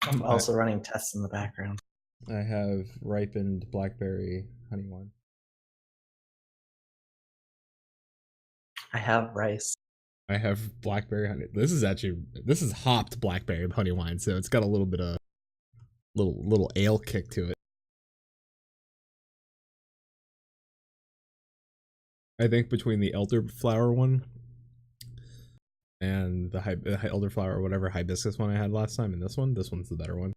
I'm also running tests in the background. I have ripened blackberry honey wine. I have rice. I have blackberry honey. This is hopped blackberry honey wine, so it's got a little bit of little ale kick to it. I think between the elderflower one and the elderflower or whatever hibiscus one I had last time, and this one's the better one.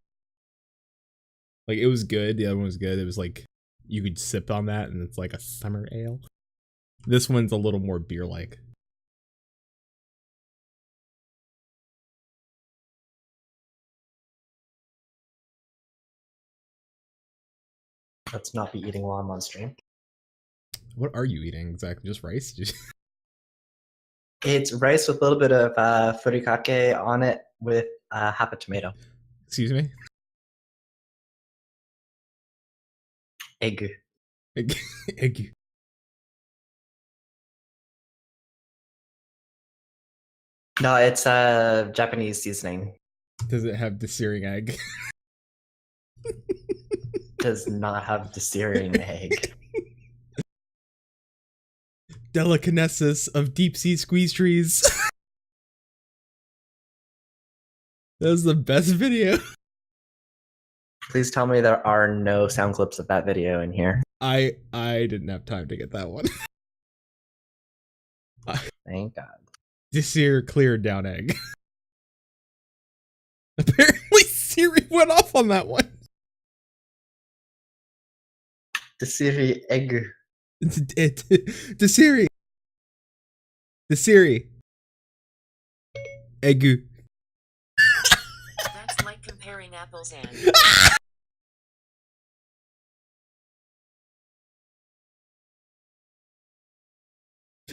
Like, it was good. The other one was good. It was like you could sip on that, and it's like a summer ale. This one's a little more beer-like. Let's not be eating while I'm on stream. What are you eating exactly? Just rice? It's rice with a little bit of furikake on it with half a tomato. Excuse me? Egg. Egg. No, it's Japanese seasoning. Does it have the searing egg? Does not have the searing egg. Delicanesses of deep sea squeeze trees. That was the best video. Please tell me there are no sound clips of that video in here. I didn't have time to get that one. Thank God. This year cleared down egg. Apparently Siri went off on that one. The Siri egg. The Siri. The Siri. Egg. That's like comparing apples and...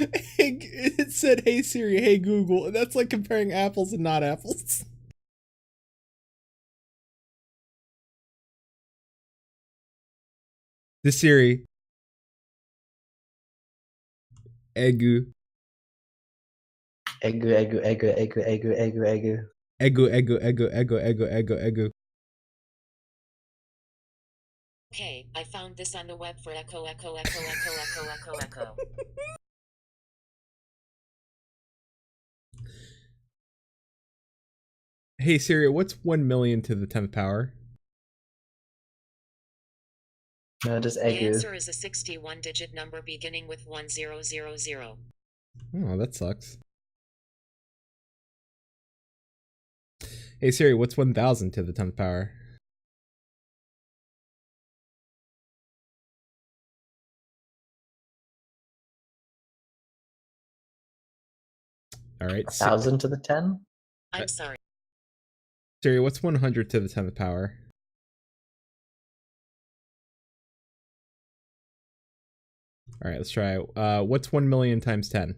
It said, "Hey Siri, hey Google," and that's like comparing apples and not apples. The Siri. Egu. Egu, egu, egu, egu, egu, egu, egu. Egu, egu, egu, egu, egu, egu, egu. Hey, I found this on the web for echo, echo, echo, echo, echo, echo, echo. Hey Siri, what's 1,000,000 to the 10th power? No, just The egu. answer is a 61-digit number beginning with 1000. Oh, that sucks. Hey Siri, what's 1,000 to the 10th power? All right. 1,000 to the 10? I'm sorry. Siri, what's 100 to the 10th power? All right, let's try. What's 1,000,000 times 10?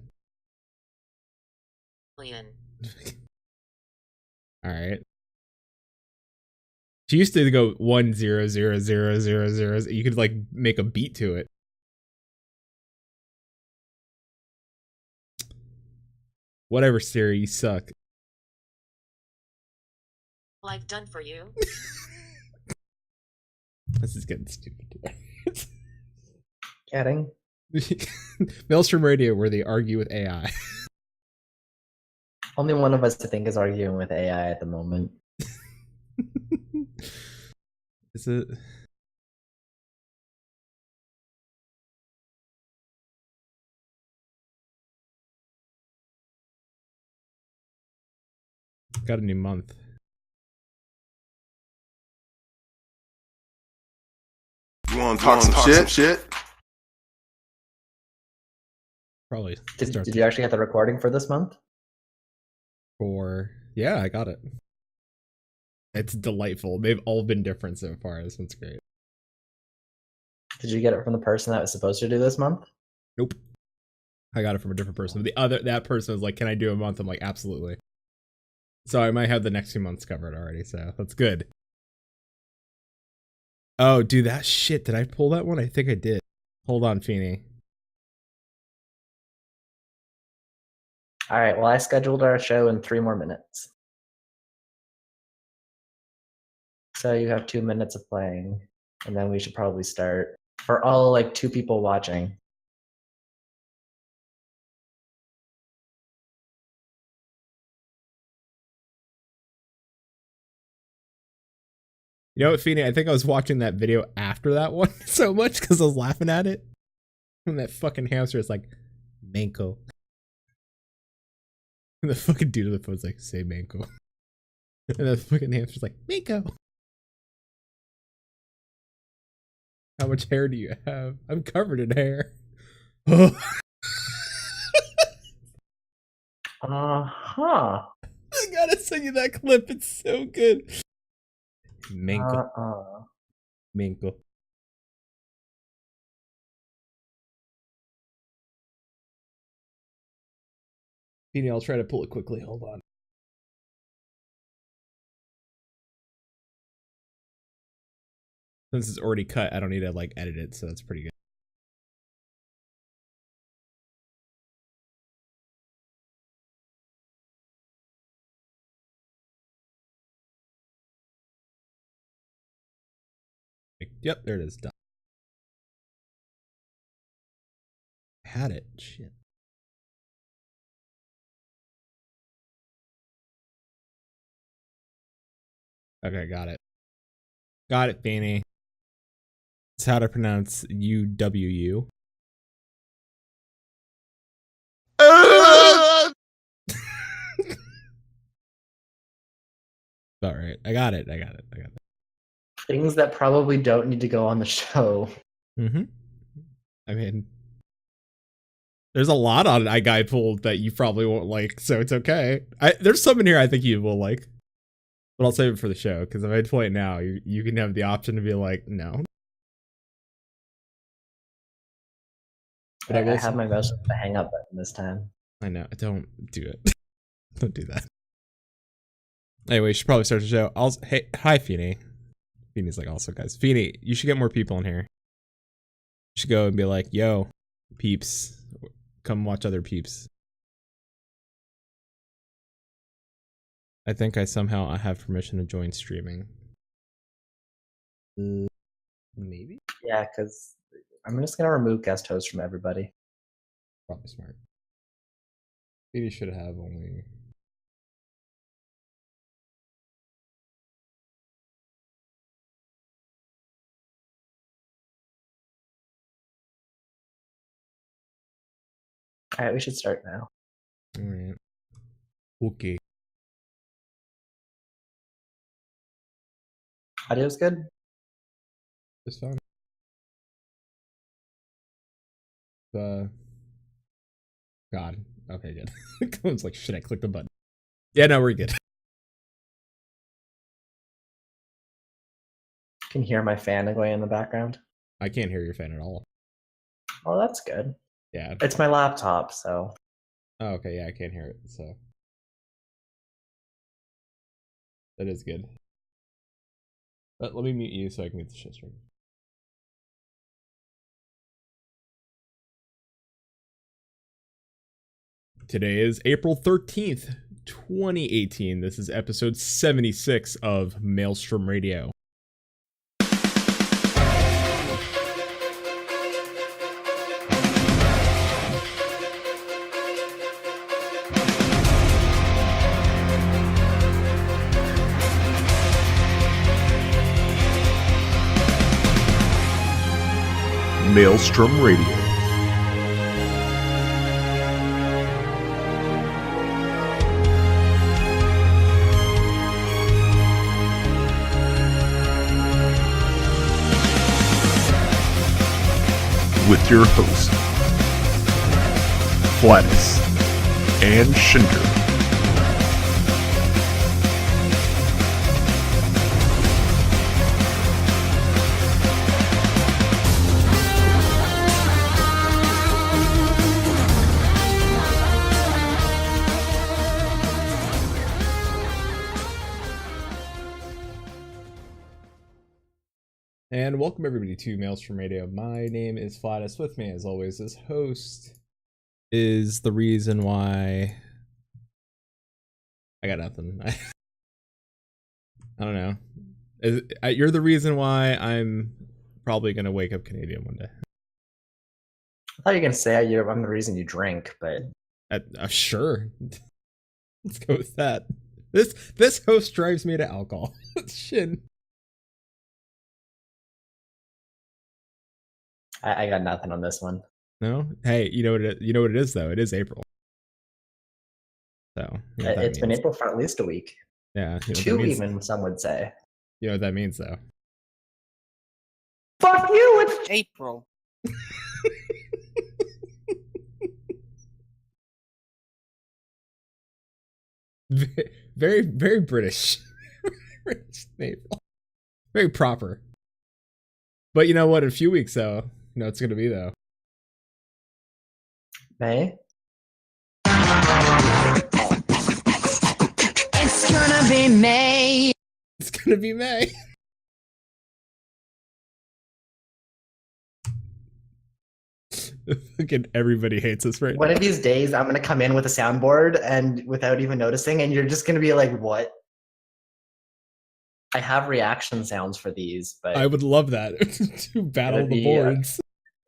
Million. All right. She used to go 1,0,0,0,0,0. You could like make a beat to it. Whatever, Siri, you suck. Like done for you. This is getting stupid. Getting? Maelstrom Radio, where they argue with AI. Only one of us, I think, is arguing with AI at the moment. Is it? Got a new month. You want to talk some shit? Probably. Did you actually get the recording for this month? Yeah, I got it. It's delightful. They've all been different so far. This one's great. Did you get it from the person that was supposed to do this month? Nope. I got it from a different person. That person was like, "Can I do a month?" I'm like, "Absolutely." So I might have the next 2 months covered already. So that's good. Oh, dude, that shit. Did I pull that one? I think I did. Hold on, Feeney. All right, well, I scheduled our show in 3 more minutes. So you have 2 minutes of playing, and then we should probably start. For all like 2 people watching. You know what, Feeny? I think I was watching that video after that one so much because I was laughing at it. And that fucking hamster is like, Manko. And the fucking dude on the phone's like, say Manko. And the fucking hamster's like, Manko. How much hair do you have? I'm covered in hair. Uh-huh. I gotta send you that clip. It's so good. Manko. Manko. Feeny, I'll try to pull it quickly. Hold on. Since it's already cut, I don't need to like edit it, so that's pretty good. Yep, there it is. Done. Had it. Shit. Okay, got it. Got it, Fanny. It's how to pronounce UWU. All right, I got it. Things that probably don't need to go on the show. Mm-hmm. I mean, there's a lot on I Guy pulled that you probably won't like, so it's okay. There's some in here I think you will like, but I'll save it for the show because if I play it now, you can have the option to be like, no. But I have my mouse with the hang up button this time. I know. Don't do it. Don't do that. Anyway, you should probably start the show. Hey, hi, Feeny. Feeny's like, also, guys. Feeny, you should get more people in here. You should go and be like, yo, peeps, come watch other peeps. I think I have permission to join streaming. Maybe? Yeah, because I'm just going to remove guest hosts from everybody. Probably smart. Maybe should have only... Alright, we should start now. Alright. Okay. Audio's good? It's fine. God. Okay, good. I was like, shit, I clicked the button. Yeah, no, we're good. Can hear my fan going in the background. I can't hear your fan at all. Oh, that's good. Yeah. It's my laptop, so. Oh, okay, yeah, I can't hear it, so. That is good. But let me mute you so I can get the shit straight. Today is April 13th, 2018. This is episode 76 of Maelstrom Radio. Maelstrom Radio. With your hosts, Flatus and Shinker. And welcome everybody to Maelstrom Radio. My name is Flatus. With me, as always, as host is the reason why I got nothing. I don't know. You're the reason why I'm probably gonna wake up Canadian one day. I thought you were gonna say I'm the reason you drink, but Sure. Let's go with that. This host drives me to alcohol. Shit. I got nothing on this one. No. Hey, you know what it is though. It is April. So you know what that It's been means. April for at least a week. Yeah. You know what that 2 means. even, some would say. You know what that means though. Fuck you! It's April. Very, very British. British April. Very proper. But you know what? In a few weeks though, you know it's gonna be though. May. It's gonna be May. It's gonna be May. Fucking everybody hates us right One now. of these days, I'm gonna come in with a soundboard and without even noticing, and you're just gonna be like, "What?" I have reaction sounds for these, but I would love that to battle the be, boards.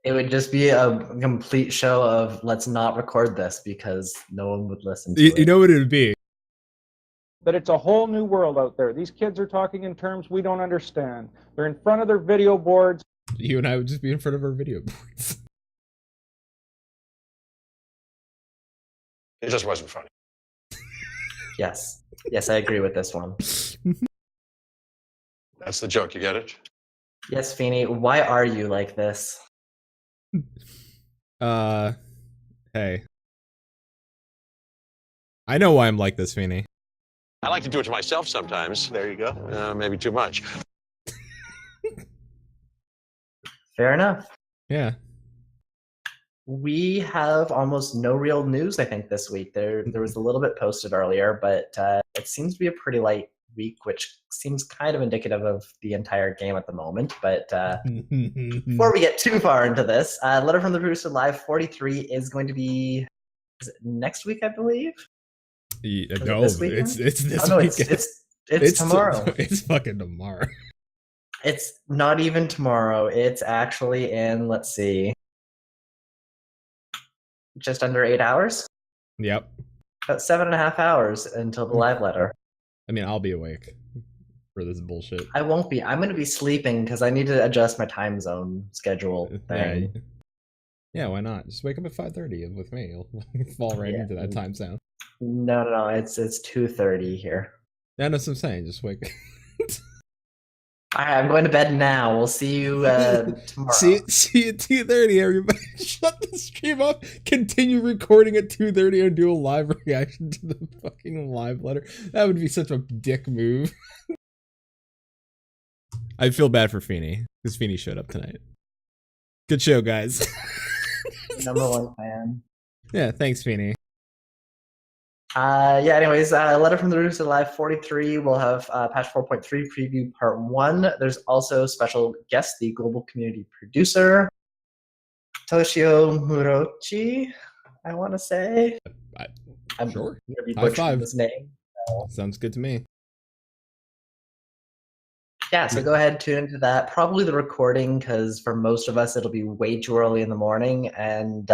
it would just be a complete show of let's not record this because no one would listen to it. You know what it would be? That it's a whole new world out there. These kids are talking in terms we don't understand. They're in front of their video boards. You and I would just be in front of our video boards. It just wasn't funny. Yes, I agree with this one. That's the joke. You get it? Yes, Feeney, why are you like this? Hey. I know why I'm like this, Feeney. I like to do it to myself sometimes. There you go. Maybe too much. Fair enough. Yeah. We have almost no real news, I think, this week. There was a little bit posted earlier, but it seems to be a pretty light week, which seems kind of indicative of the entire game at the moment. But before we get too far into this, Letter from the Producer Live 43 is going to be next week, I believe? No, this weekend? it's this Oh, no, weekend. it's tomorrow. It's fucking tomorrow. It's not even tomorrow. It's actually in, let's see, just under 8 hours? Yep. About 7.5 hours until the live letter. I mean, I'll be awake for this bullshit. I won't be. I'm going to be sleeping because I need to adjust my time zone schedule thing. Yeah, why not? Just wake up at 5:30 with me. You'll fall right into that time zone. No. It's 2:30 here. Yeah, that's what I'm saying. Just wake. All right, I'm going to bed now. We'll see you tomorrow. See you at 2:30, everybody. Shut the stream off. Continue recording at 2:30 and do a live reaction to the fucking live letter. That would be such a dick move. I feel bad for Feeney because Feeney showed up tonight. Good show, guys. Number one fan. Yeah, thanks, Feeney. Anyways, Letter from the Producer Live 43 will have patch 4.3 preview part 1. There's also special guest, the global community producer, Toshio Murochi, I want to say. I'm Sure. gonna be High butchering five. his name. So. Sounds good to me. Yeah, so go ahead, tune into that. Probably the recording, because for most of us, it'll be way too early in the morning. And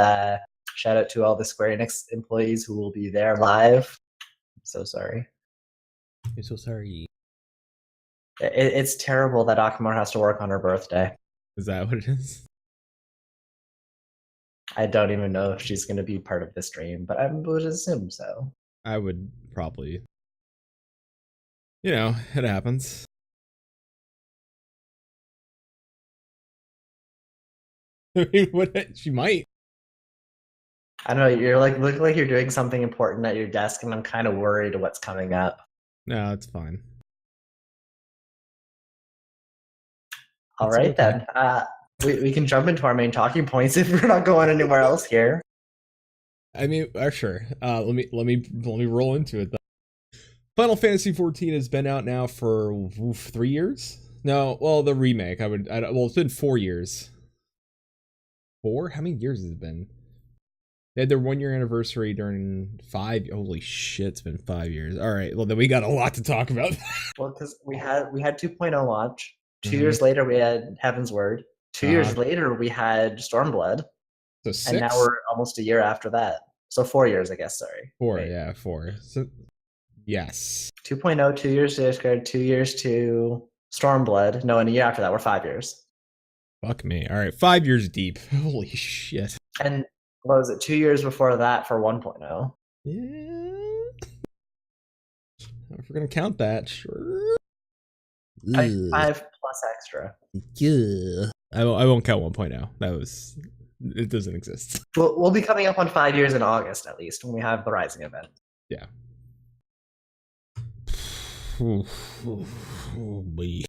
shout out to all the Square Enix employees who will be there live. I'm so sorry. I'm so sorry. It's terrible that Akamar has to work on her birthday. Is that what it is? I don't even know if she's going to be part of the stream, but I would assume so. I would probably. You know, it happens. I mean, what? She might. I don't know. You're looking like you're doing something important at your desk, and I'm kind of worried what's coming up. No, it's fine. All It's right okay. then. We can jump into our main talking points if we're not going anywhere else here. I mean, sure. Let me roll into it. Though. Final Fantasy XIV has been out now for 3 years. No, well, the remake. Well, it's been 4 years. 4? How many years has it been? They had their 1-year anniversary during 5. Holy shit, it's been 5 years. All right, well then we got a lot to talk about. Well, because we had 2.0 launch. 2 Mhm. years later, we had Heaven's Word. 2 years later, we had Stormblood. So 6. And now we're almost a year after that. So 4 years, I guess. Sorry. 4, Wait. yeah, 4. So yes. 2.0, 2 years to Discard, 2 years to Stormblood. No, and a year after that, we're 5 years. Fuck me. All right, 5 years deep. Holy shit. And what was it? 2 years before that for 1.0. Yeah. If we're gonna count that, sure. 5 plus extra. Yeah. I won't count 1.0. It doesn't exist. We'll be coming up on 5 years in August at least when we have the Rising event. Yeah. Oh, boy.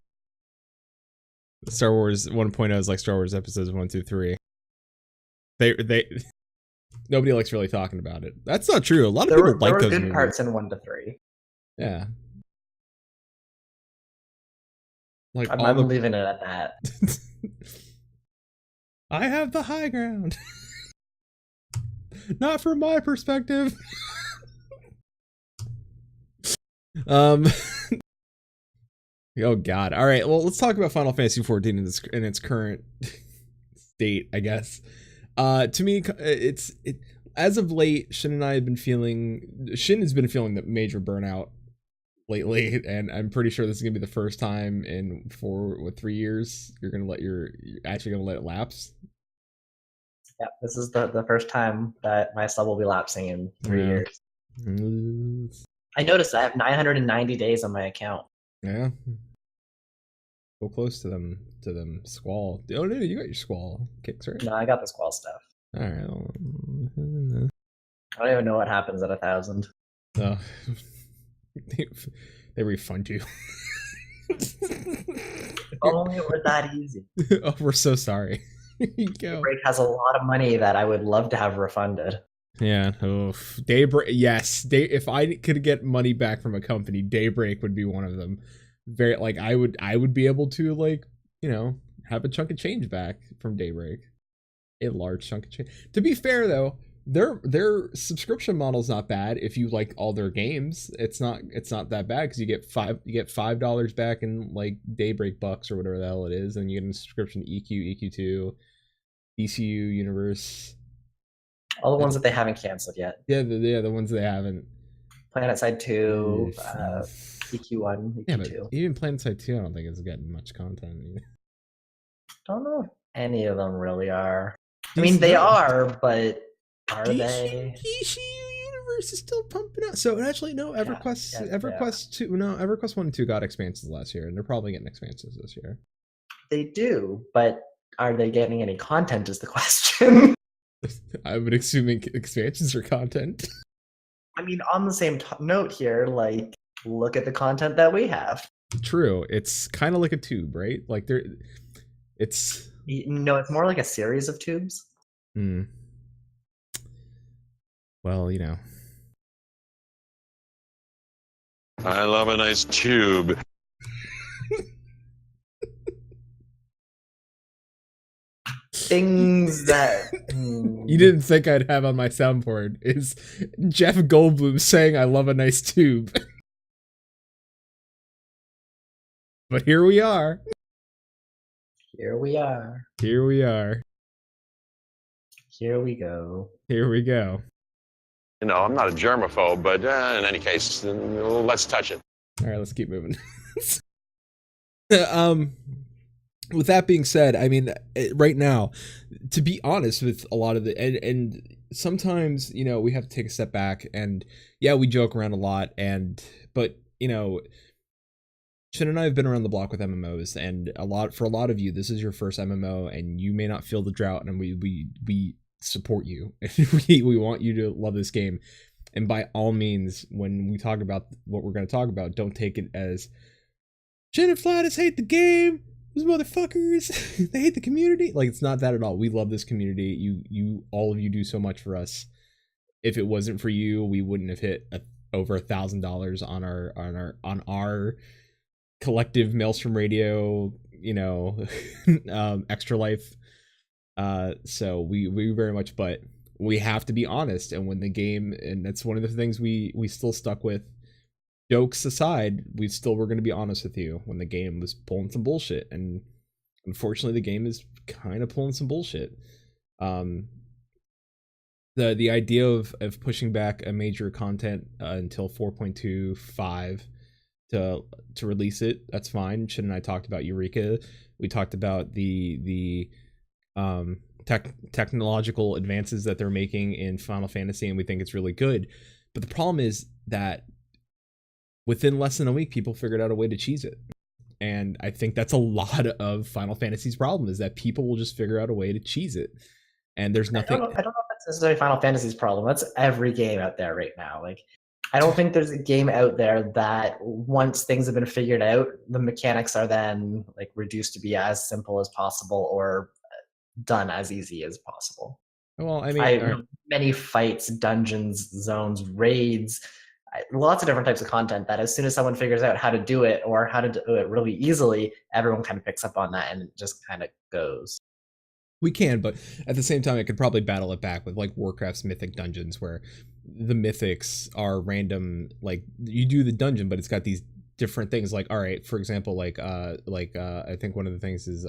Star Wars 1.0 is like Star Wars episodes 1, 2, 3. They nobody likes really talking about it. That's not true. A lot of people like those good movies. parts in 1 to 3. Yeah. Like I'm leaving it at that. I have the high ground. Not from my perspective. Oh god. All right. Well, let's talk about Final Fantasy XIV in its current state, I guess. To me, as of late, Shin and I have been feeling. Shin has been feeling the major burnout lately, and I'm pretty sure this is gonna be the first time in 3 years you're actually gonna let it lapse. Yeah, this is the first time that my sub will be lapsing in 3 years. I noticed I have 990 days on my account. Yeah. Go close to them Squall. Oh no, you got your Squall kicks, right? No, I got the Squall stuff. Alright. I don't even know what happens at 1,000. Oh. They refund you. If only it were that easy. Oh, we're so sorry. Here you go. Daybreak has a lot of money that I would love to have refunded. Yeah. Oh, Daybreak. Yes. If I could get money back from a company, Daybreak would be one of them. Very like I would be able to like, you know, have a chunk of change back from Daybreak. A large chunk of change. To be fair though, their subscription model's not bad if you like all their games. It's not that bad because you get $5 back in like Daybreak bucks or whatever the hell it is, and you get a subscription to EQ2, DCU Universe. All the ones that they haven't canceled yet. Yeah, the ones they haven't. PlanetSide 2, EQ1, EQ2. Yeah, but even PlanetSide 2, I don't think it's getting much content. Don't know if any of them really are. I mean, they are, but are they? DCU Universe is still pumping out. So actually, no. EverQuest 2, no. EverQuest 1 and 2 got expansions last year, and they're probably getting expansions this year. They do, but are they getting any content? Is the question. I would assume expansions are content. I mean, on the same note here, like, look at the content that we have. True. It's kind of like a tube, right? Like it's. No, it's more like a series of tubes. Hmm. Well, you know. I love a nice tube. Things that you didn't think I'd have on my soundboard is Jeff Goldblum saying I love a nice tube. But here we are. Here we are. Here we are. Here we go. Here we go. You know, I'm not a germaphobe, but in any case, let's touch it. All right, let's keep moving. With that being said, I mean, right now, to be honest with a lot of the, and sometimes, you know, we have to take a step back, and yeah, we joke around a lot, but, you know, Shin and I have been around the block with MMOs, and for a lot of you, this is your first MMO, and you may not feel the drought, and we support you. we want you to love this game, and by all means, when we talk about what we're going to talk about, don't take it as Shin and Flatus hate the game. Those motherfuckers, they hate the community. Like, it's not that at all. We love this community. You all of you do so much for us. If it wasn't for you, we wouldn't have hit over $1,000 on our collective Maelstrom Radio, you know, extra life. So we very much, but we have to be honest. And when the game, and that's one of the things we still stuck with, jokes aside, we're going to be honest with you when the game was pulling some bullshit. And unfortunately, the game is kind of pulling some bullshit. The idea of pushing back a major content until 4.25 to release it, that's fine. Shin and I talked about Eureka. We talked about the technological advances that they're making in Final Fantasy, and we think it's really good. But the problem is that within less than a week, people figured out a way to cheese it. And I think that's a lot of Final Fantasy's problem, is that people will just figure out a way to cheese it. And there's nothing. I don't know if that's necessarily Final Fantasy's problem. That's every game out there right now. Like, I don't think there's a game out there that once things have been figured out, the mechanics are then like reduced to be as simple as possible or done as easy as possible. Well, I mean, many fights, dungeons, zones, raids, lots of different types of content that as soon as someone figures out how to do it or how to do it really easily, everyone kind of picks up on that and it just kind of goes. We can, but at the same time, I could probably battle it back with like Warcraft's mythic dungeons, where the mythics are random. Like, you do the dungeon, but it's got these different things. Like, all right, for example, I think one of the things is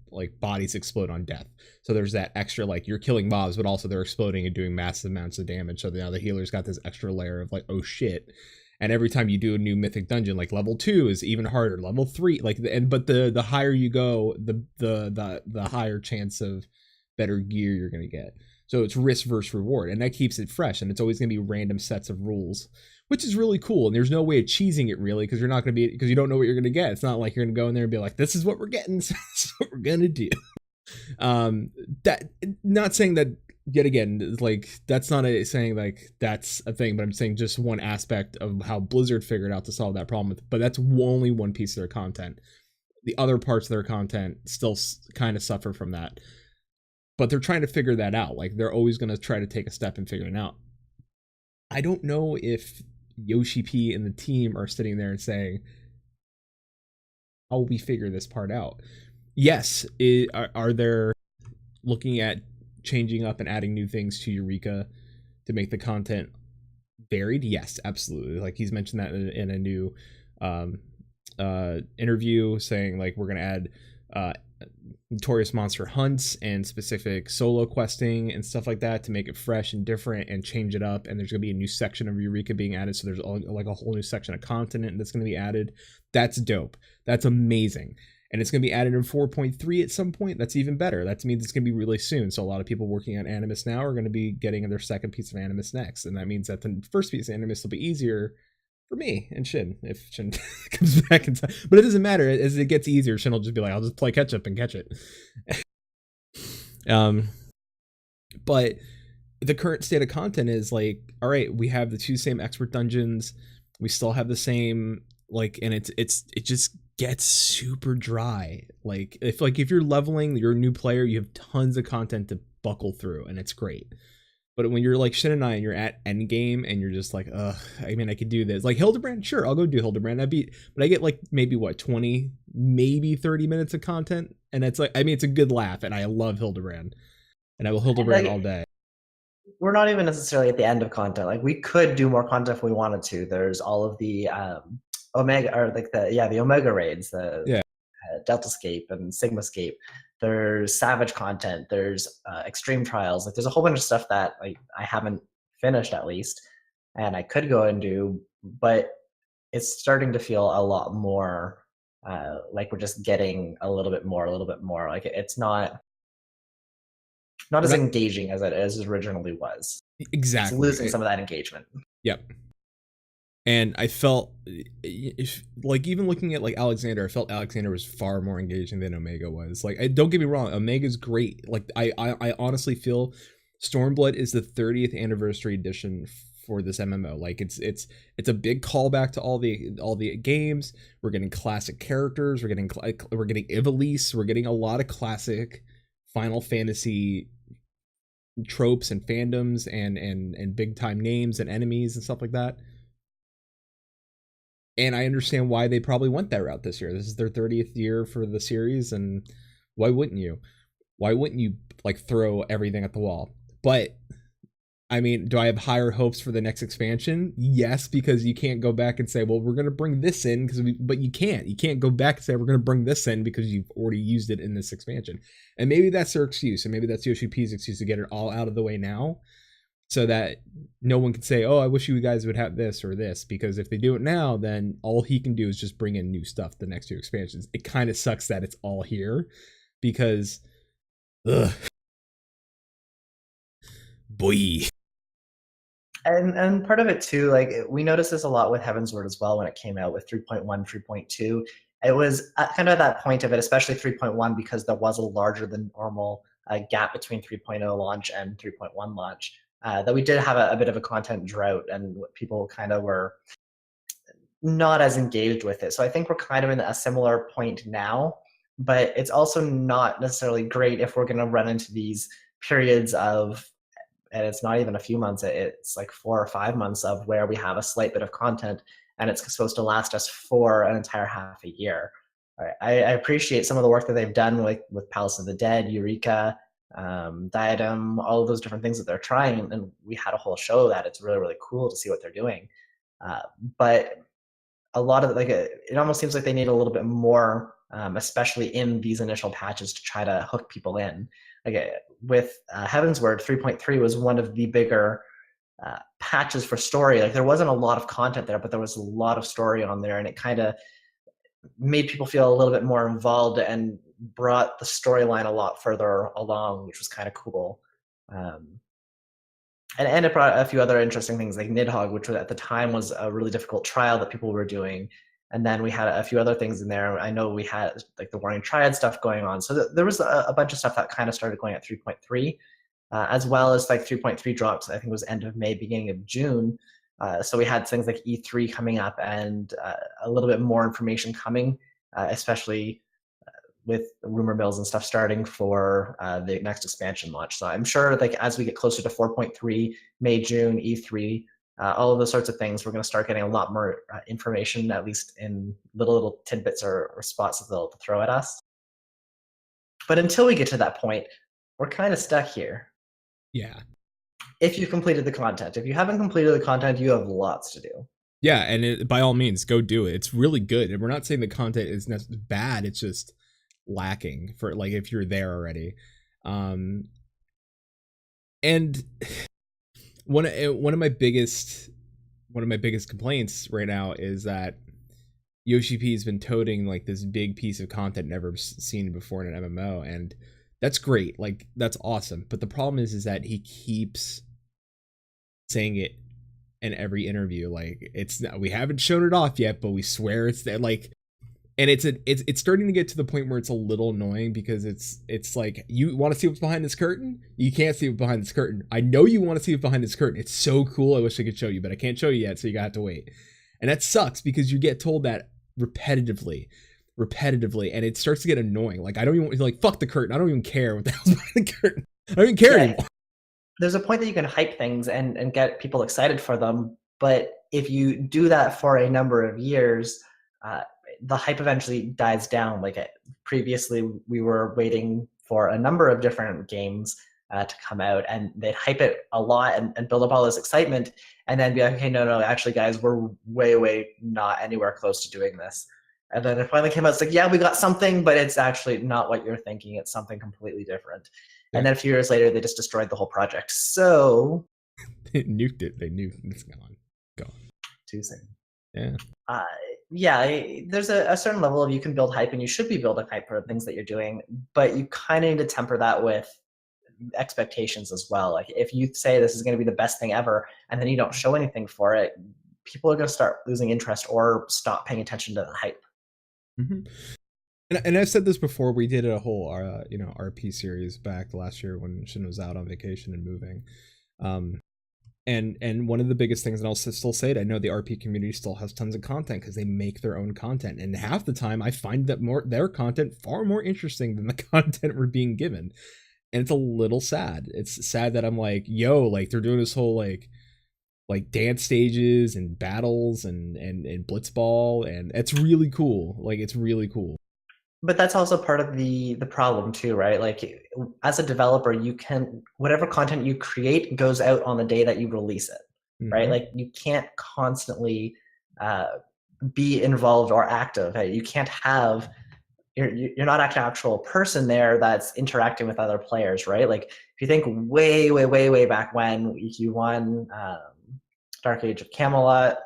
like bodies explode on death. So there's that extra, like, you're killing mobs, but also they're exploding and doing massive amounts of damage. So now the healer's got this extra layer of like, oh shit. And every time you do a new mythic dungeon, like level 2 is even harder, level 3, like, but the higher you go, the higher chance of better gear you're gonna get. So it's risk versus reward, and that keeps it fresh. And it's always gonna be random sets of rules, which is really cool. And there's no way of cheesing it really, because you don't know what you're gonna get. It's not like you're gonna go in there and be like, this is what we're getting, so this is what we're gonna do. That, not saying that, yet again, like, that's not saying like that's a thing, but I'm saying just one aspect of how Blizzard figured out to solve that problem. But that's only one piece of their content. The other parts of their content still kind of suffer from that. But they're trying to figure that out. Like, they're always going to try to take a step and figure it out. I don't know if Yoshi P and the team are sitting there and saying, how will we figure this part out? Yes, are there looking at changing up and adding new things to Eureka to make the content varied? Yes, absolutely. Like, he's mentioned that in a new interview, saying like, we're going to add notorious monster hunts and specific solo questing and stuff like that to make it fresh and different and change it up. And there's going to be a new section of Eureka being added, so there's like a whole new section of continent that's going to be added. That's dope. That's amazing. And it's going to be added in 4.3 at some point. That's even better. That means it's going to be really soon. So a lot of people working on Animus now are going to be getting their second piece of Animus next. And that means that the first piece of Animus will be easier for me and Shin, if Shin comes back in time. But it doesn't matter. As it gets easier, Shin will just be like, I'll just play catch up and catch it. But the current state of content is like, all right, we have the two same expert dungeons. We still have the same, like, and it just gets super dry. Like, if you're leveling, you're a new player, you have tons of content to buckle through, and it's great. But when you're like Shin and I, and you're at endgame, and you're just like, ugh, I mean, I could do this. Like Hildebrand, sure, I'll go do Hildebrand. But I get like maybe 20, maybe 30 minutes of content, and it's like, I mean, it's a good laugh, and I love Hildebrand, and I will Hildebrand all day. We're not even necessarily at the end of content. Like, we could do more content if we wanted to. There's all of the Omega, or like the Omega raids, the Deltascape and Sigmascape. There's Savage content. There's Extreme Trials. Like, there's a whole bunch of stuff that I haven't finished, at least, and I could go and do. But it's starting to feel a lot more like we're just getting a little bit more. Like, it's not as engaging as it originally was. Exactly, it's losing some of that engagement. Yep. And I felt, like, even looking at like Alexander, I felt Alexander was far more engaging than Omega was. Like, don't get me wrong, Omega's great. Like, I honestly feel Stormblood is the 30th anniversary edition for this MMO. Like, it's a big callback to all the games. We're getting classic characters. We're getting Ivalice. We're getting a lot of classic Final Fantasy tropes and fandoms and big time names and enemies and stuff like that. And I understand why they probably went that route this year. This is their 30th year for the series, and why wouldn't you? Why wouldn't you like throw everything at the wall? But I mean, do I have higher hopes for the next expansion? Yes, because you can't go back and say, well, we're going to bring this in, but you can't. You can't go back and say, we're going to bring this in because you've already used it in this expansion. And maybe that's their excuse, and maybe that's Yoshi P's excuse to get it all out of the way now, so that no one can say, oh, I wish you guys would have this or this, because if they do it now, then all he can do is just bring in new stuff the next two expansions. It kind of sucks that it's all here, because, ugh. Boy. And part of it too, like we noticed this a lot with Heavensward as well when it came out with 3.1, 3.2. It was kind of at that point of it, especially 3.1, because there was a larger than normal gap between 3.0 launch and 3.1 launch. That we did have a bit of a content drought, and people kind of were not as engaged with it. So I think we're kind of in a similar point now, but it's also not necessarily great if we're going to run into these periods of, and it's not even a few months, it's like 4 or 5 months of where we have a slight bit of content and it's supposed to last us for an entire half a year. I appreciate some of the work that they've done with Palace of the Dead, Eureka, Diadem, all of those different things that they're trying, and we had a whole show that it's really, really cool to see what they're doing. But a lot of it almost seems like they need a little bit more, especially in these initial patches, to try to hook people in. With Heavensward, 3.3 was one of the bigger patches for story. Like there wasn't a lot of content there, but there was a lot of story on there, and it kind of made people feel a little bit more involved and brought the storyline a lot further along, which was kind of cool. And it brought a few other interesting things like Nidhogg, which at the time was a really difficult trial that people were doing. And then we had a few other things in there. I know we had like the Warring Triad stuff going on. So there was a bunch of stuff that kind of started going at 3.3, as well as like 3.3 drops, I think it was end of May, beginning of June. So we had things like E3 coming up and a little bit more information coming, especially with rumor mills and stuff starting for the next expansion launch. So I'm sure like as we get closer to 4.3, May, June, E3, all of those sorts of things, we're going to start getting a lot more information, at least in little tidbits or spots that they'll throw at us. But until we get to that point, we're kind of stuck here. Yeah. If you've completed the content. If you haven't completed the content, you have lots to do. Yeah, and by all means, go do it. It's really good. And we're not saying the content is bad. It's just lacking for like if you're there already. And one of my biggest complaints right now is that Yoshi P has been toting like this big piece of content never seen before in an MMO, and that's great. Like that's awesome. But the problem is that he keeps saying it in every interview. Like we haven't shown it off yet, but we swear it's there. Like, and it's starting to get to the point where it's a little annoying because it's like, you want to see what's behind this curtain? You can't see what's behind this curtain. I know you want to see what's behind this curtain. It's so cool. I wish I could show you, but I can't show you yet, so you gotta have to wait. And that sucks because you get told that repetitively, and it starts to get annoying. Like I don't even like fuck the curtain. I don't even care what the hell's behind the curtain. I don't even care anymore. There's a point that you can hype things and get people excited for them, but if you do that for a number of years, the hype eventually dies down. Like previously, we were waiting for a number of different games to come out, and they'd hype it a lot and build up all this excitement, and then be like, okay, no, actually, guys, we're way not anywhere close to doing this. And then it finally came out, it's like, yeah, we got something, but it's actually not what you're thinking. It's something completely different. Yeah. And then a few years later, they just destroyed the whole project. So they nuked it. They nuked it. It's gone. Too soon. Yeah. There's a certain level of you can build hype, and you should be building hype for things that you're doing, but you kind of need to temper that with expectations as well. Like if you say this is going to be the best thing ever, and then you don't show anything for it, people are going to start losing interest or stop paying attention to the hype. Mm-hmm. And I've said this before. We did a whole RP series back last year when Shin was out on vacation and moving. And one of the biggest things, and I'll still say it, I know the RP community still has tons of content because they make their own content, and half the time I find that their content far more interesting than the content we're being given, and it's a little sad. It's sad that I'm like, yo, like they're doing this whole like dance stages and battles and blitzball, and it's really cool. Like it's really cool. But that's also part of the problem too, right? Like as a developer, you can whatever content you create goes out on the day that you release it, right? Mhm. Like you can't constantly be involved or active. You can't have you're not an actual person there that's interacting with other players, right? Like if you think way back when EQ1, Dark Age of Camelot,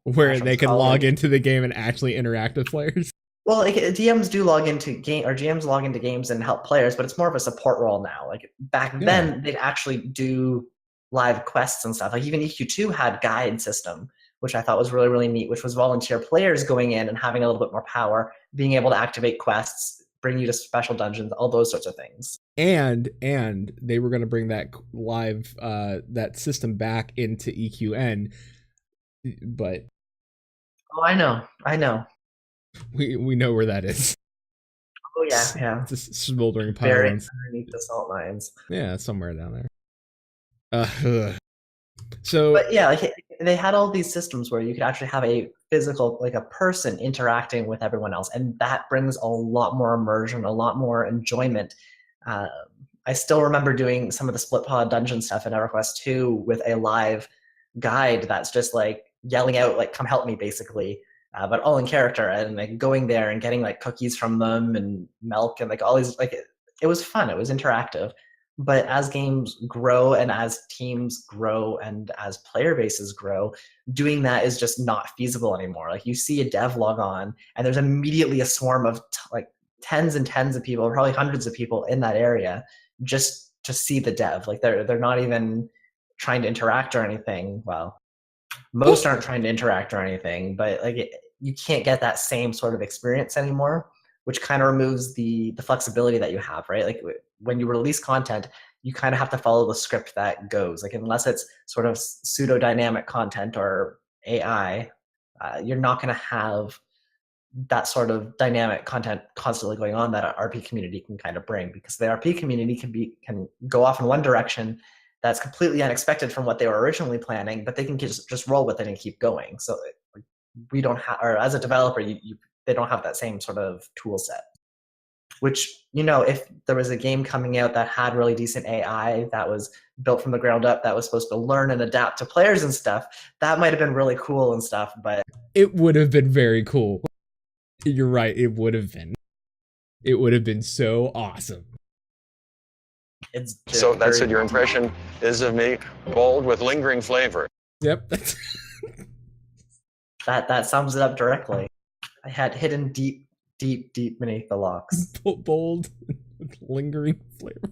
Where they Asheron's can log Calling. into the game and actually interact with players. Well, like DMs do log into game or GMs log into games and help players, but it's more of a support role now. Like back Yeah. then, they'd actually do live quests and stuff. Like even EQ2 had guide system, which I thought was really neat, which was volunteer players going in and having a little bit more power, being able to activate quests, bring you to special dungeons, all those sorts of things. And they were going to bring that live that system back into EQN, but Oh, I know. we know where that is. Oh yeah. It's a smoldering pile. Buried underneath the salt mines. Yeah, somewhere down there. So, but yeah, like they had all these systems where you could actually have a physical, like a person interacting with everyone else, and that brings a lot more immersion, a lot more enjoyment. I still remember doing some of the split pod dungeon stuff in EverQuest 2 with a live guide that's just like yelling out, like, come help me, basically, but all in character, and like going there and getting like cookies from them and milk and like all these, like it was fun, it was interactive. But as games grow and as teams grow and as player bases grow, doing that is just not feasible anymore. Like you see a dev log on and there's immediately a swarm of like tens and tens of people, probably hundreds of people in that area just to see the dev. Like they're not even trying to interact or anything. Well, most aren't trying to interact or anything, but like you can't get that same sort of experience anymore, which kind of removes the flexibility that you have, right? Like when you release content, you kind of have to follow the script that goes. Like unless it's sort of pseudo dynamic content or AI, you're not going to have that sort of dynamic content constantly going on that an RP community can kind of bring, because the RP community can go off in one direction that's completely unexpected from what they were originally planning, but they can just roll with it and keep going. So we don't have, or as a developer, they don't have that same sort of tool set. Which, if there was a game coming out that had really decent AI that was built from the ground up, that was supposed to learn and adapt to players and stuff, that might have been really cool and stuff, but it would have been very cool. You're right, it would have been. It would have been so awesome. So that's it. Your impression is of me, bold with lingering flavor. Yep. That sums it up directly. I had hidden deep beneath the locks. Bold with lingering flavor.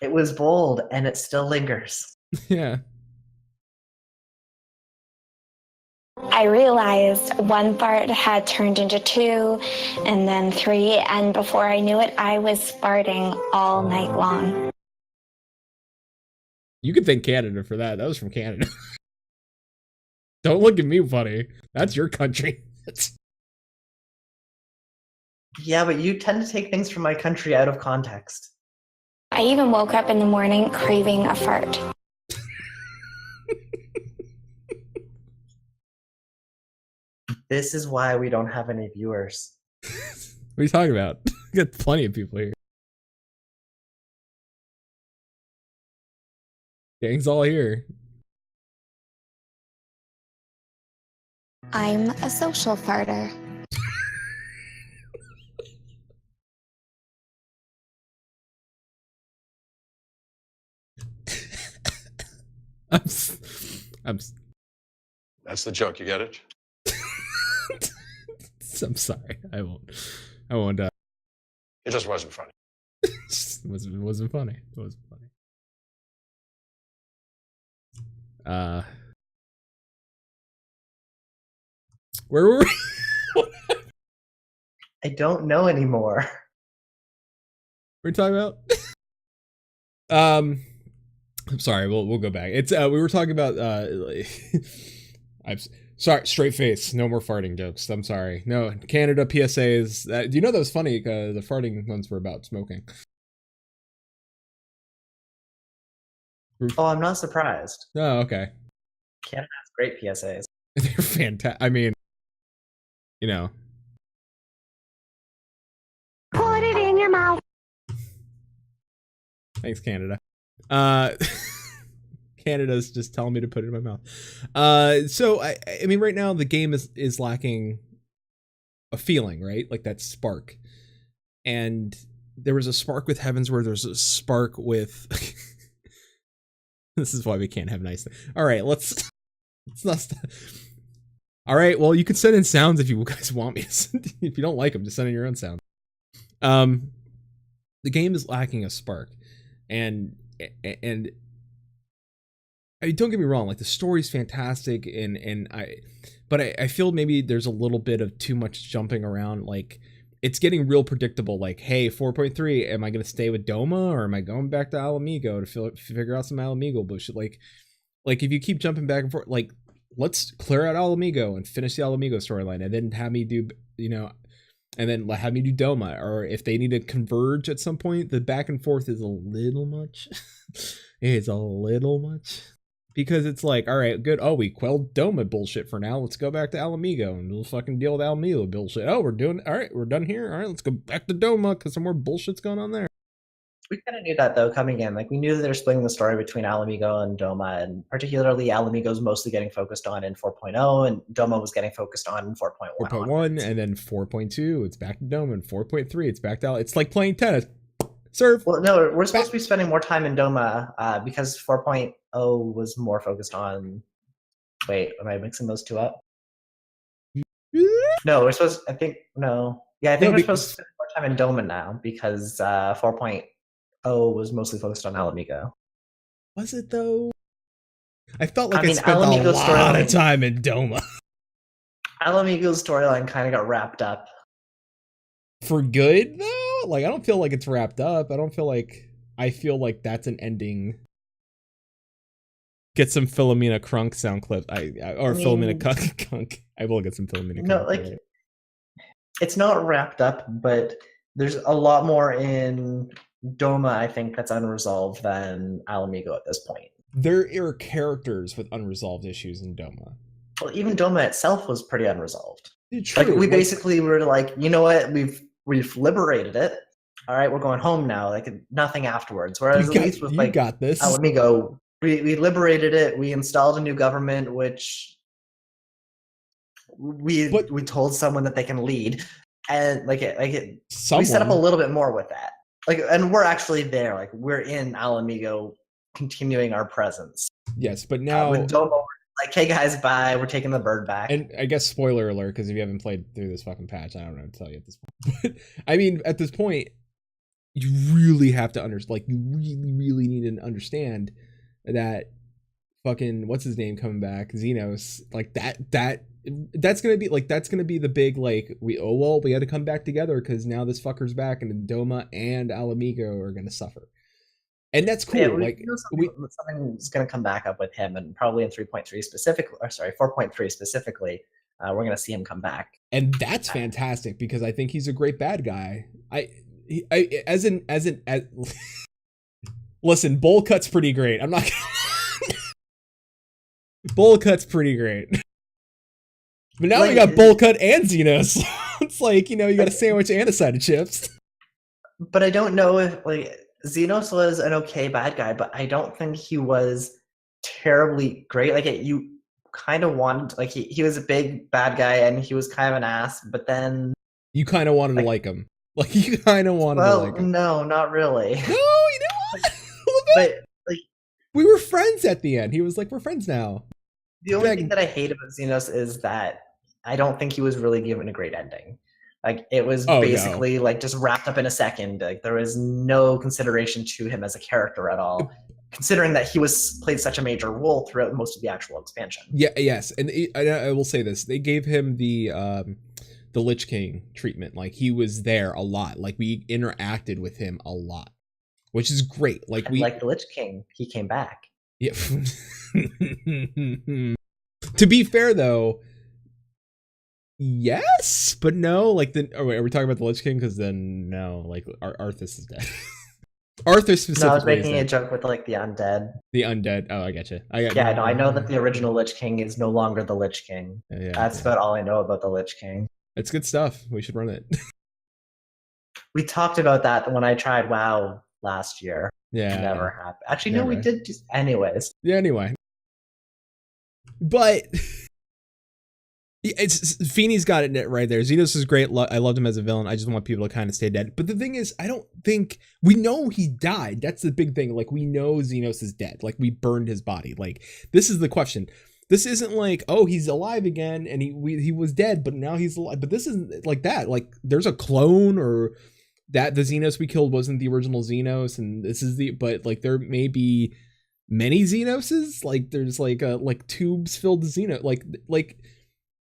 It was bold and it still lingers. Yeah. I realized one fart had turned into 2 and then 3, and before I knew it, I was farting all night long. You could thank Canada for that. That was from Canada. Don't look at me funny. That's your country. Yeah, but you tend to take things from my country out of context. I even woke up in the morning craving a fart. This is why we don't have any viewers. What are you talking about? We got plenty of people here. Gang's all here. I'm a social farter. I'm That's the joke. You get it? I'm sorry. I won't. It just wasn't funny. It wasn't funny. It wasn't funny. Where were we? I don't know anymore. What are you talking about? I'm sorry. We'll go back. It's we were talking about I'm sorry. Straight face. No more farting jokes. I'm sorry. No, Canada PSAs. Do you know that was funny? The farting ones were about smoking. Oh, I'm not surprised. Oh, okay. Canada has great PSAs. They're fantastic. I mean, Thanks, Canada. Canada's just telling me to put it in my mouth. So I mean, right now the game is lacking a feeling, right? Like that spark. And there was a spark with Heavensward. There's a spark with. This is why we can't have nice things. All right, let's not. All right, well, you can send in sounds if you guys want me to send. If you don't like them, just send in your own sound. The game is lacking a spark, and I mean, don't get me wrong, like the story's fantastic, but I feel maybe there's a little bit of too much jumping around. Like it's getting real predictable. Like, hey, 4.3, am I gonna stay with Doma or am I going back to Alamigo to figure out some Alamigo bullshit? Like if you keep jumping back and forth, like let's clear out Alamigo and finish the Alamigo storyline, and then have me do, and then have me do Doma. Or if they need to converge at some point, the back and forth is a little much. It's a little much. Because it's like, all right, good. Oh, we quelled Doma bullshit for now. Let's go back to Alamigo and we'll fucking deal with Alamigo bullshit. Oh, all right, we're done here. All right, let's go back to Doma because some more bullshit's going on there. We kind of knew that, though, coming in. Like, we knew that they were splitting the story between Alamigo and Doma, and particularly Alamigo's mostly getting focused on in 4.0, and Doma was getting focused on in 4.1. 4.1, and then 4.2, it's back to Doma, and 4.3, it's back to It's like playing tennis. Serve. Well, no, we're supposed to be spending more time in Doma because 4.0 was more focused on... Wait, am I mixing those two up? No, we're supposed... I think... No. Yeah, I think we're supposed to spend more time in Doma now because 4.0 was mostly focused on Alamigo. Was it, though? I felt like I spent Alamigo's a lot of time in Doma. Alamigo's storyline kind of got wrapped up. For good, though? Like, I don't feel like it's wrapped up. I feel like that's an ending. Get some Philomena Crunk sound clips. Philomena Kunk. I will get some Philomena Crunk. No, like, it's not wrapped up, but there's a lot more in Doma, I think, that's unresolved than Alamigo at this point. There are characters with unresolved issues in Doma. Well, even Doma itself was pretty unresolved. True. Like, we basically were like, you know what, we've liberated it. All right, we're going home now. Like, nothing afterwards. Whereas at least with like Alamigo, we liberated it. We installed a new government, which we told someone that they can lead, and we set up a little bit more with that. Like, and we're actually there. Like, we're in Alamigo, continuing our presence. Yes, but now with Doma, we're like, hey guys, bye. We're taking the bird back. And I guess spoiler alert, because if you haven't played through this fucking patch, I don't know what to tell you at this point. But I mean, at this point, you really have to understand. Like, you really need to understand that fucking what's his name coming back, Xenos. Like that's gonna be the big like we had to come back together because now this fucker's back and Doma and Alamigo are gonna suffer. And that's cool. Yeah, something's going to come back up with him, and probably in 3.3 specifically, or sorry, 4.3 specifically, we're going to see him come back. And that's fantastic because I think he's a great bad guy. Listen, Bowl Cut's pretty great. I'm not gonna... Bowl Cut's pretty great. But now we got Bowl Cut and Xenos. It's like, you got a sandwich and a side of chips. But I don't know if Xenos was an okay bad guy, but I don't think he was terribly great. Like, you kind of wanted, like, he was a big bad guy and he was kind of an ass, but then... You kind of wanted to like him. Like, you kind of wanted to like him. No, not really. No, you know what? But, like... We were friends at the end. He was like, we're friends now. The only thing that I hate about Xenos is that I don't think he was really given a great ending. Like, it was basically like just wrapped up in a second. Like, there was no consideration to him as a character at all, considering that he played such a major role throughout most of the actual expansion. Yeah, yes, and I will say this: they gave him the Lich King treatment. Like, he was there a lot. Like, we interacted with him a lot, which is great. Like, like the Lich King, he came back. Yeah. To be fair, though. Yes, but no. Like, are we talking about the Lich King? Because then no, like Arthas is dead. Arthas specifically. No, I was making a joke with like the undead. The undead. Oh, I get you. I know that the original Lich King is no longer the Lich King. Yeah, that's about all I know about the Lich King. It's good stuff. We should run it. We talked about that when I tried WoW last year. Yeah. Never happened. Actually, no, we did. Anyways. Yeah. Anyway, but it's Feeney's got it right there. Xenos is great. I loved him as a villain. I just want people to kind of stay dead. But the thing is, I don't think we know he died. That's the big thing. Like, we know Xenos is dead. Like, we burned his body. Like, this is the question. This isn't like, oh, he's alive again and he was dead, but now he's alive. But this isn't like that. Like, there's a clone, or that the Xenos we killed wasn't the original Xenos, and this is but like there may be many Xenoses. Like, there's like tubes filled with Xenos. Like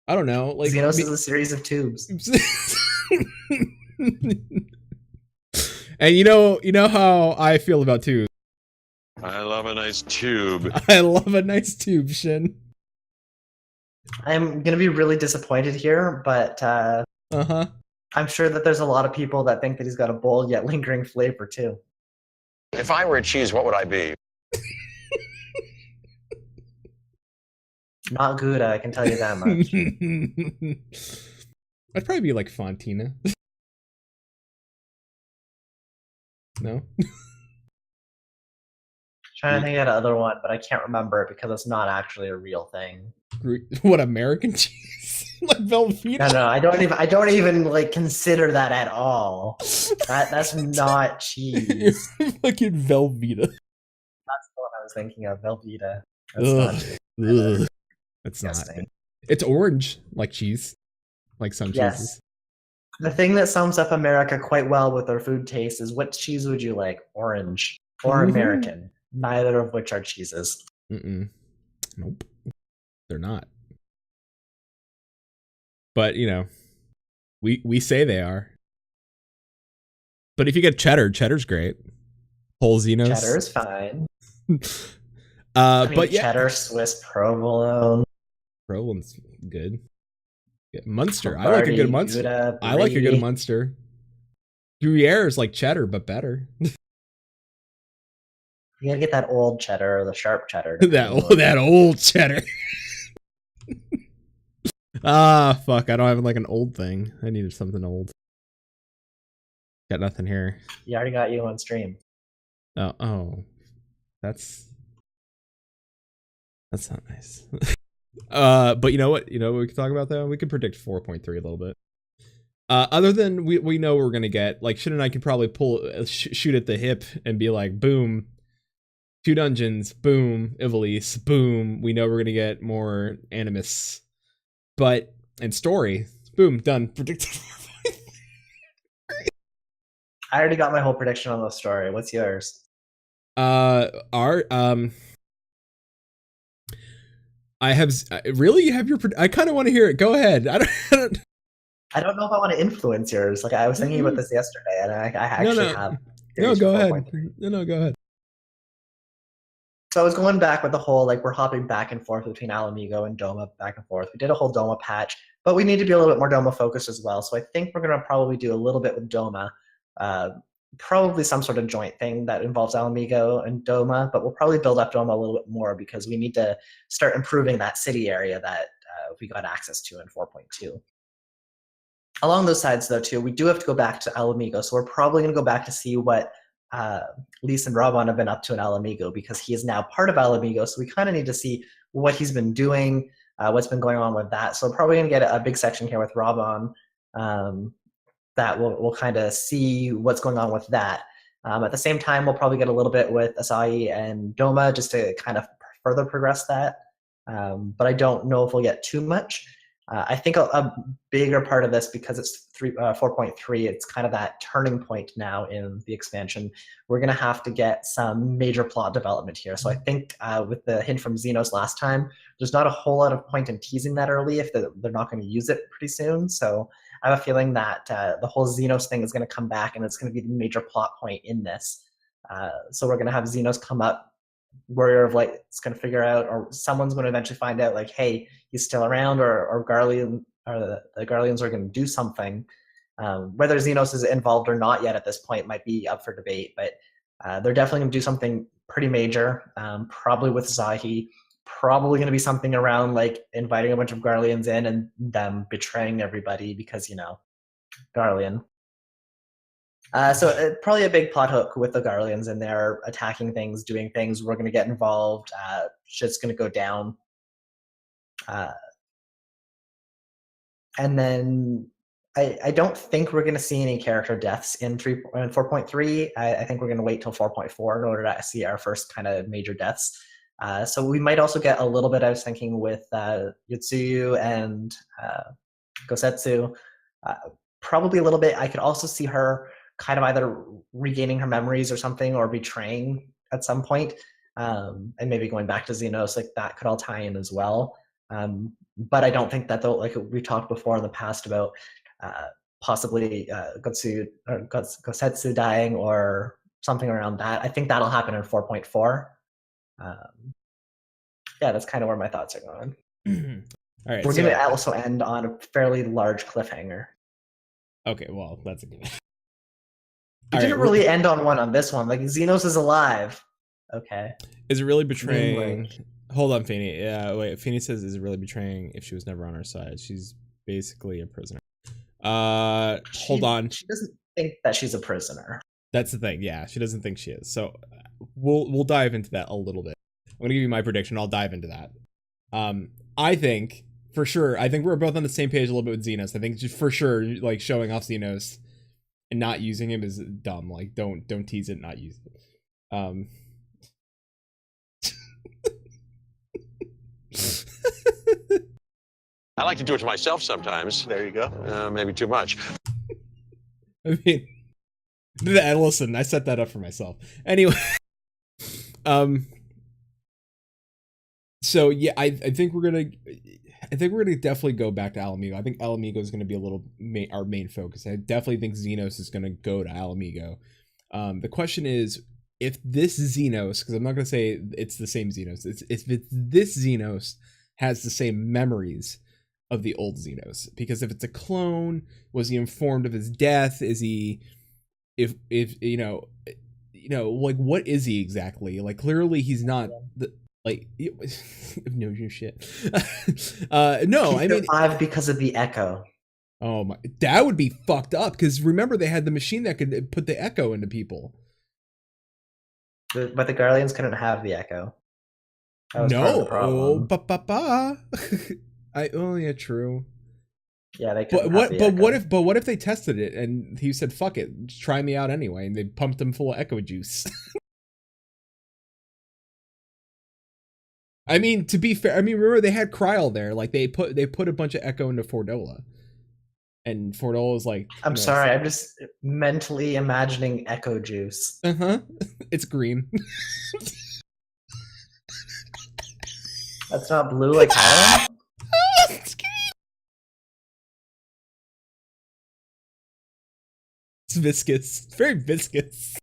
I don't know. Like, Xenos is a series of tubes. And you know how I feel about tubes. I love a nice tube. I love a nice tube, Shin. I'm gonna be really disappointed here, but I'm sure that there's a lot of people that think that he's got a bold yet lingering flavor too. If I were a cheese, what would I be? Not Gouda, I can tell you that much. I'd probably be like Fontina. No? Trying to think of another one, but I can't remember it because it's not actually a real thing. What, American cheese? Like Velveeta? No, I don't even like consider that at all. That's not cheese. Fucking Velveeta. That's the one I was thinking of, Velveeta. That's not cheese. It's not. It's orange, like cheese. Like some cheeses. The thing that sums up America quite well with our food taste is, what cheese would you like? Orange or American? Neither of which are cheeses. Nope. They're not. But, we say they are. But if you get cheddar, cheddar's great. Whole Xenos. Cheddar's fine. But yeah. Cheddar, Swiss, provolone. Provolone's good. Yeah, Munster. I like a good Munster. Gouda, I like a good Munster. Gruyere is like cheddar, but better. You gotta get that old cheddar or the sharp cheddar. that old cheddar. Fuck. I don't have like an old thing. I needed something old. Got nothing here. You already got you on stream. Oh. That's not nice. But you know what? You know what we can talk about though? We can predict 4.3 a little bit. Other than we know we're gonna get, like, Shin and I can probably shoot at the hip and be like, boom, 2 dungeons, boom, Ivalice, boom. We know we're gonna get more Animus, and story, boom, done. Predicted. I already got my whole prediction on the story. What's yours? I have really. You have your. I kind of want to hear it. Go ahead. I don't know if I want to influence yours. Like, I was thinking about this yesterday, and I actually have. No, go ahead. No, go ahead. So I was going back with the whole, like, we're hopping back and forth between Alamigo and Doma, back and forth. We did a whole Doma patch, but we need to be a little bit more Doma focused as well. So I think we're going to probably do a little bit with Doma. Probably some sort of joint thing that involves Alamigo and Doma, but we'll probably build up Doma a little bit more because we need to start improving that city area that we got access to in 4.2. Along those sides, though, too, we do have to go back to Alamigo, so we're probably going to go back to see what Lise and Robon have been up to in Alamigo, because he is now part of Alamigo, so we kind of need to see what he's been doing, what's been going on with that. So we're probably going to get a big section here with Robon that we'll kind of see what's going on with that. At the same time, we'll probably get a little bit with Asahi and Doma just to kind of further progress that. But I don't know if we'll get too much. I think a bigger part of this, because it's 4.3, it's kind of that turning point now in the expansion. We're going to have to get some major plot development here. So I think with the hint from Xenos last time, there's not a whole lot of point in teasing that early if they're not going to use it pretty soon. So I have a feeling that the whole Xenos thing is going to come back, and it's going to be the major plot point in this. So we're going to have Xenos come up, Warrior of Light is going to figure out, or someone's going to eventually find out, like, hey, he's still around, or Garlean, or the Garleans are going to do something. Whether Xenos is involved or not yet at this point might be up for debate, but they're definitely going to do something pretty major, probably with Zahi. Probably going to be something around, like, inviting a bunch of Garleans in and them betraying everybody because, Garlean. Probably a big plot hook with the Garleans in there attacking things, doing things. We're going to get involved. Shit's going to go down. And then I don't think we're going to see any character deaths in 4.3. I think we're going to wait till 4.4 in order to see our first kind of major deaths. So we might also get a little bit, I was thinking, with Yutsuyu and Gosetsu. Probably a little bit. I could also see her kind of either regaining her memories or something, or betraying at some point, and maybe going back to Xenos. Like that could all tie in as well. But I don't think that though, like we talked before in the past about possibly Gosetsu dying or something around that. I think that'll happen in 4.4. Yeah, that's kind of where my thoughts are going. All right, we're going to also end on a fairly large cliffhanger. Okay, well, that's a good. We didn't really end on one on this one. Like Xenos is alive. Okay. Is it really betraying? Hold on, Fanny. Yeah, wait. Fanny says, "Is it really betraying if she was never on our side? She's basically a prisoner." Hold on. She doesn't think that she's a prisoner. That's the thing. Yeah, she doesn't think she is. So we'll dive into that a little bit. I'm gonna give you my prediction. I'll dive into that. I think for sure. I think we're both on the same page a little bit with Xenos. I think just for sure, like showing off Xenos and not using him is dumb. Like don't tease it, not use it. I like to do it to myself sometimes. There you go. Maybe too much. I mean, listen, I set that up for myself. Anyway, so yeah, I think we're gonna definitely go back to Alamigo. I think Alamigo is gonna be our main focus. I definitely think Xenos is gonna go to Alamigo. The question is, if this Xenos, because I'm not gonna say it's the same Xenos, if this Xenos has the same memories of the old Xenos, because if it's a clone, was he informed of his death? Is he, if you know, like what is he exactly? Like clearly he's not the like no shit. No, I mean alive because of the echo. Oh my, that would be fucked up. Because remember they had the machine that could put the echo into people. But the Garleans couldn't have the echo. No, oh yeah, true. Yeah, they could. But what if they tested it and he said, "Fuck it, just try me out anyway," and they pumped him full of echo juice? I mean, to be fair, I mean, remember they had Kryl there, like they put a bunch of echo into Fordola, and Fordola was like, "I'm sorry, I'm just mentally imagining echo juice." It's green. That's not blue like Helen? It's viscous. It's very viscous.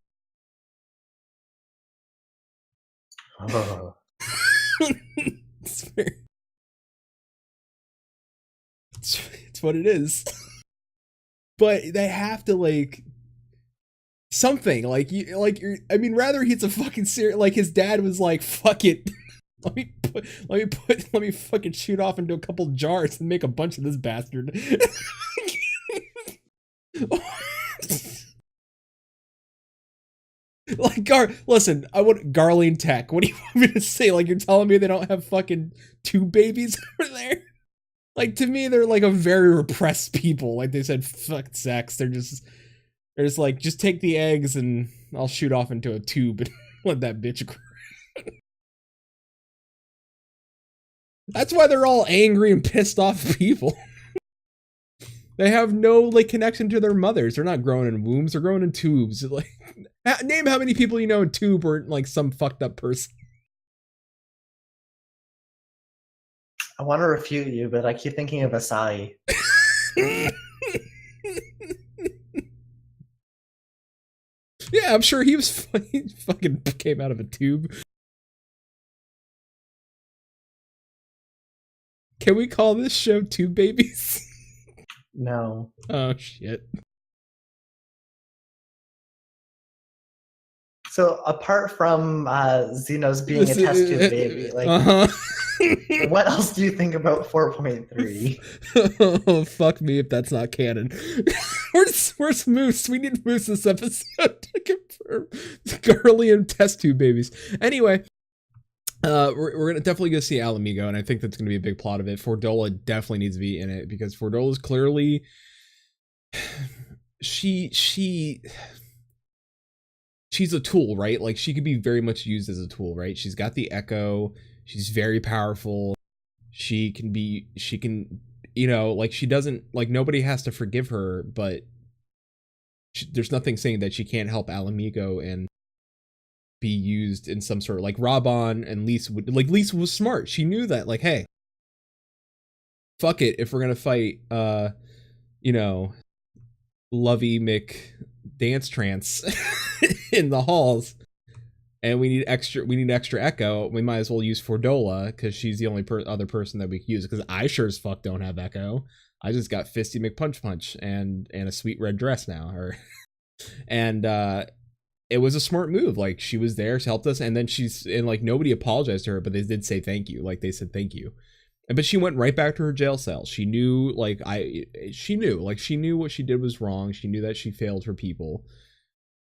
Oh. It's what it is. But they have to like something like I mean, rather he's a fucking serious, like his dad was like, "Fuck it, let me fucking shoot off into a couple jars and make a bunch of this bastard." Like listen, I want Garlean tech. What do you want me to say? Like you're telling me they don't have fucking two babies over there? Like to me, they're like a very repressed people. Like they said, fuck sex. They're just like, just take the eggs and I'll shoot off into a tube and let that bitch grow. That's why they're all angry and pissed off people. They have no like connection to their mothers. They're not growing in wombs. They're growing in tubes. Like, name how many people you know in tube or like some fucked up person. I want to refute you, but I keep thinking of Asai. Yeah, I'm sure he fucking came out of a tube. Can we call this show Tube Babies? No. Oh shit. So apart from Xenos being a test tube baby, like What else do you think about 4.3? Oh, fuck me if that's not canon. Where's Moose? We need Moose this episode to confirm Garlean test tube babies. Anyway, we're gonna definitely go see Alamigo, and I think that's gonna be a big plot of it. Fordola definitely needs to be in it because Fordola's clearly she's a tool, right? Like she could be very much used as a tool, right? She's got the echo. She's very powerful. She can, like she doesn't, like nobody has to forgive her, but there's nothing saying that she can't help Alamigo and be used in some sort of, like Raban and Lisa Lisa was smart. She knew that, like, hey, fuck it. If we're going to fight, Lovey Mick Dance Trance in the halls, and we need extra echo, we might as well use Fordola because she's the only other person that we can use, because I sure as fuck don't have echo. I just got Fisty McPunch and a sweet red dress now, and it was a smart move. Like she was there, she helped us, and then like nobody apologized to her, but they did say thank you. Like they said thank you. But she went right back to her jail cell. She knew, she knew what she did was wrong. She knew that she failed her people.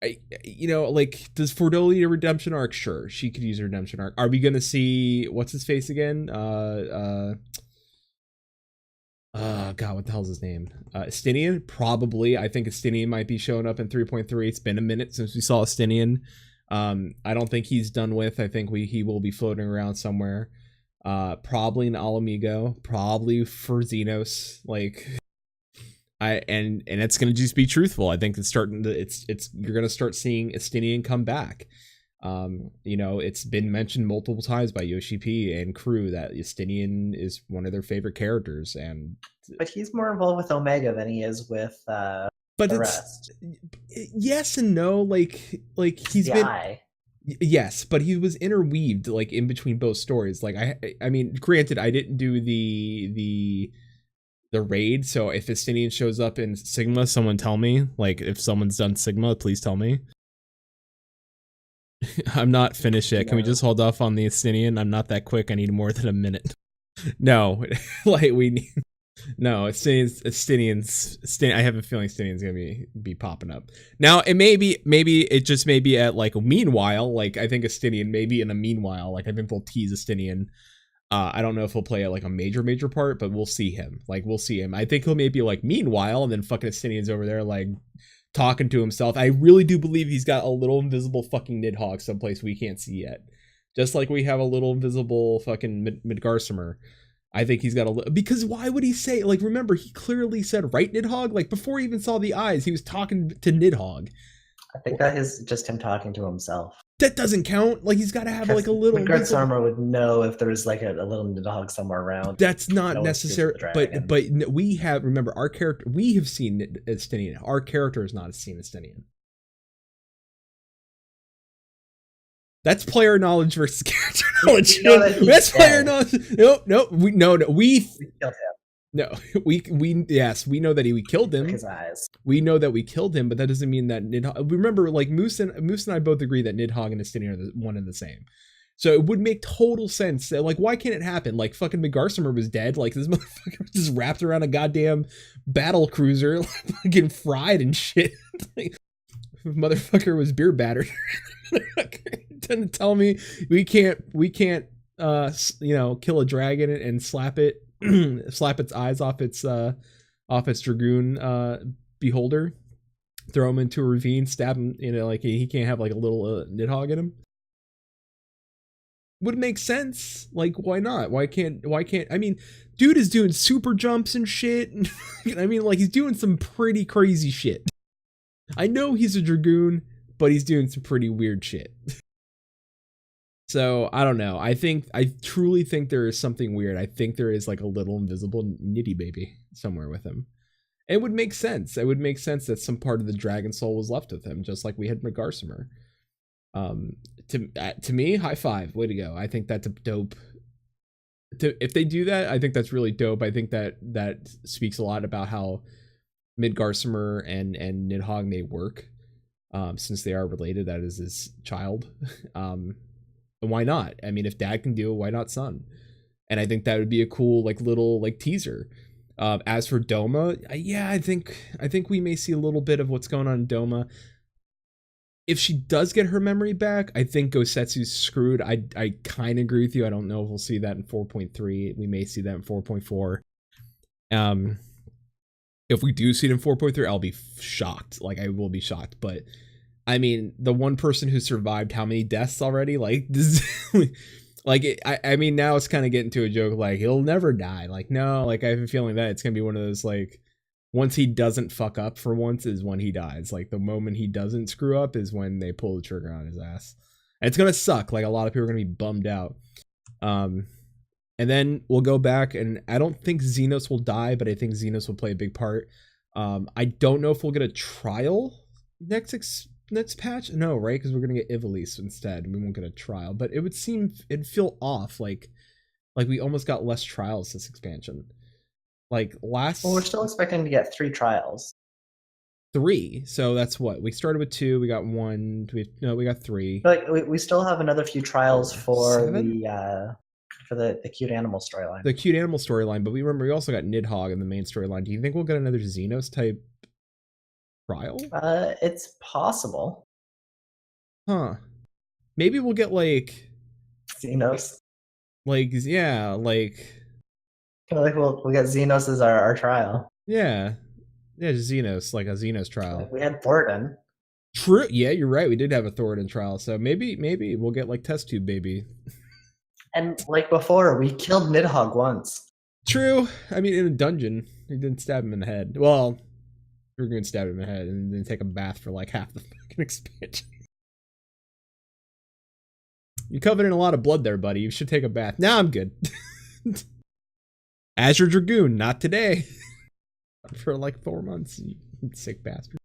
Does Fordola need a redemption arc? Sure, she could use a redemption arc. Are we gonna see what's his face again? God, what the hell's his name? Estinian? Probably. I think Estinian might be showing up in 3.3. It's been a minute since we saw Estinian. I don't think he's done with. I think he will be floating around somewhere. Probably an Alamigo, probably for Xenos, and it's gonna just be truthful. I think it's you're gonna start seeing Estinian come back. It's been mentioned multiple times by Yoshi P and crew that Estinian is one of their favorite characters, but he's more involved with Omega than he is with the rest. Yes and no. Like he's been. Eye. Yes, but he was interweaved in between both stories. I mean, granted, I didn't do the raid, so if Estinian shows up in Sigma, someone tell me. If someone's done Sigma, please tell me. I'm not finished yet. Can we just hold off on the Estinian? I'm not that quick. I need more than a minute. No, we need. No, Estinian's. I have a feeling Estinian's gonna be popping up. Now, maybe it just may be at a meanwhile. I think Estinian maybe in a meanwhile. I think they'll tease Estinian. I don't know if he'll play a major part, but we'll see him. We'll see him. I think he'll maybe meanwhile, and then fucking Estinian's over there talking to himself. I really do believe he's got a little invisible fucking Nidhogg someplace we can't see yet. Just like we have a little invisible fucking Midgarsimer. I think he's got a little, because why would he say, remember, he clearly said, right, Nidhogg? Before he even saw the eyes, he was talking to Nidhogg. I think that is just him talking to himself. That doesn't count. He's got to have a little. Midgarsimer would know if there was a little Nidhogg somewhere around. That's not necessary. But we have, remember, our character, we have seen Estinian. Our character has not seen Estinian. That's player knowledge versus character knowledge. That's player knowledge. No. We killed him. No, we know that we killed him. His eyes. We know that we killed him, but that doesn't mean that Nidhogg. Remember, Moose and I both agree that Nidhogg and Estinian are one and the same. So it would make total sense. Why can't it happen? Fucking Midgarsimer was dead. This motherfucker was just wrapped around a goddamn battle cruiser, fucking fried and shit. Motherfucker was beer battered. Didn't tell me we can't kill a dragon and slap its eyes off its dragoon beholder, throw him into a ravine, stab him, he can't have a little Nidhogg in him. Would make sense. Why not? Why can't I mean, dude is doing super jumps and shit. I mean, he's doing some pretty crazy shit. I know he's a dragoon, but he's doing some pretty weird shit. So, I don't know. I truly think there is something weird. I think there is a little invisible nitty baby somewhere with him. It would make sense. It would make sense that some part of the dragon soul was left with him, just like we had Midgarsimer. To me, high five. Way to go. I think that's a dope. If they do that, I think that's really dope. I think that speaks a lot about how Midgarsimer and Nidhogg may work, since they are related. That is his child. And why not? I mean, if dad can do it, why not son? and I think that would be a cool like little like teaser. As for Doma, yeah, I think we may see a little bit of what's going on in Doma. If she does get her memory back, I think Gosetsu's screwed. I kind of agree with you. I don't know if we'll see that in 4.3. We may see that in 4.4. If we do see it in 4.3, I'll be shocked. Like, I will be shocked. But I mean, the one person who survived how many deaths already? Like, this, like, I mean, now it's kind of getting to a joke. Like, he'll never die. Like, no. Like, I have a feeling that it's gonna be one of those like, once he doesn't fuck up for once is when he dies. Like, the moment he doesn't screw up is when they pull the trigger on his ass. And it's gonna suck. Like, a lot of people are gonna be bummed out. And then we'll go back, and I don't think Xenos will die, but I think Xenos will play a big part. I don't know if we'll get a trial next patch. No, right? Because we're gonna get Ivalice instead. We won't get a trial, but it would seem it'd feel off. Like we almost got less trials this expansion. Like last. Well, we're still expecting to get 3 trials. 3. So that's what we started with 2. We got 1. We got 3. But we still have another few trials for 7? the cute animal storyline. The cute animal storyline, but we also got Nidhogg in the main storyline. Do you think we'll get another Xenos type trial? It's possible. Huh. Maybe we'll get like Xenos. Like, yeah, like Kind of like we'll get Xenos as our trial. Yeah, just Xenos, like a Xenos trial. Like we had Thornton. True. Yeah, you're right. We did have a Thornton trial, so maybe we'll get like Test Tube Baby. And like before, we killed Nidhogg once. True. I mean, in a dungeon, he didn't stab him in the head. Well, we were going to stab him in the head and then take a bath for like half the fucking expansion. You covered in a lot of blood there, buddy. You should take a bath. Now I'm good. Azure Dragoon, not today. For like 4 months, you sick bastard.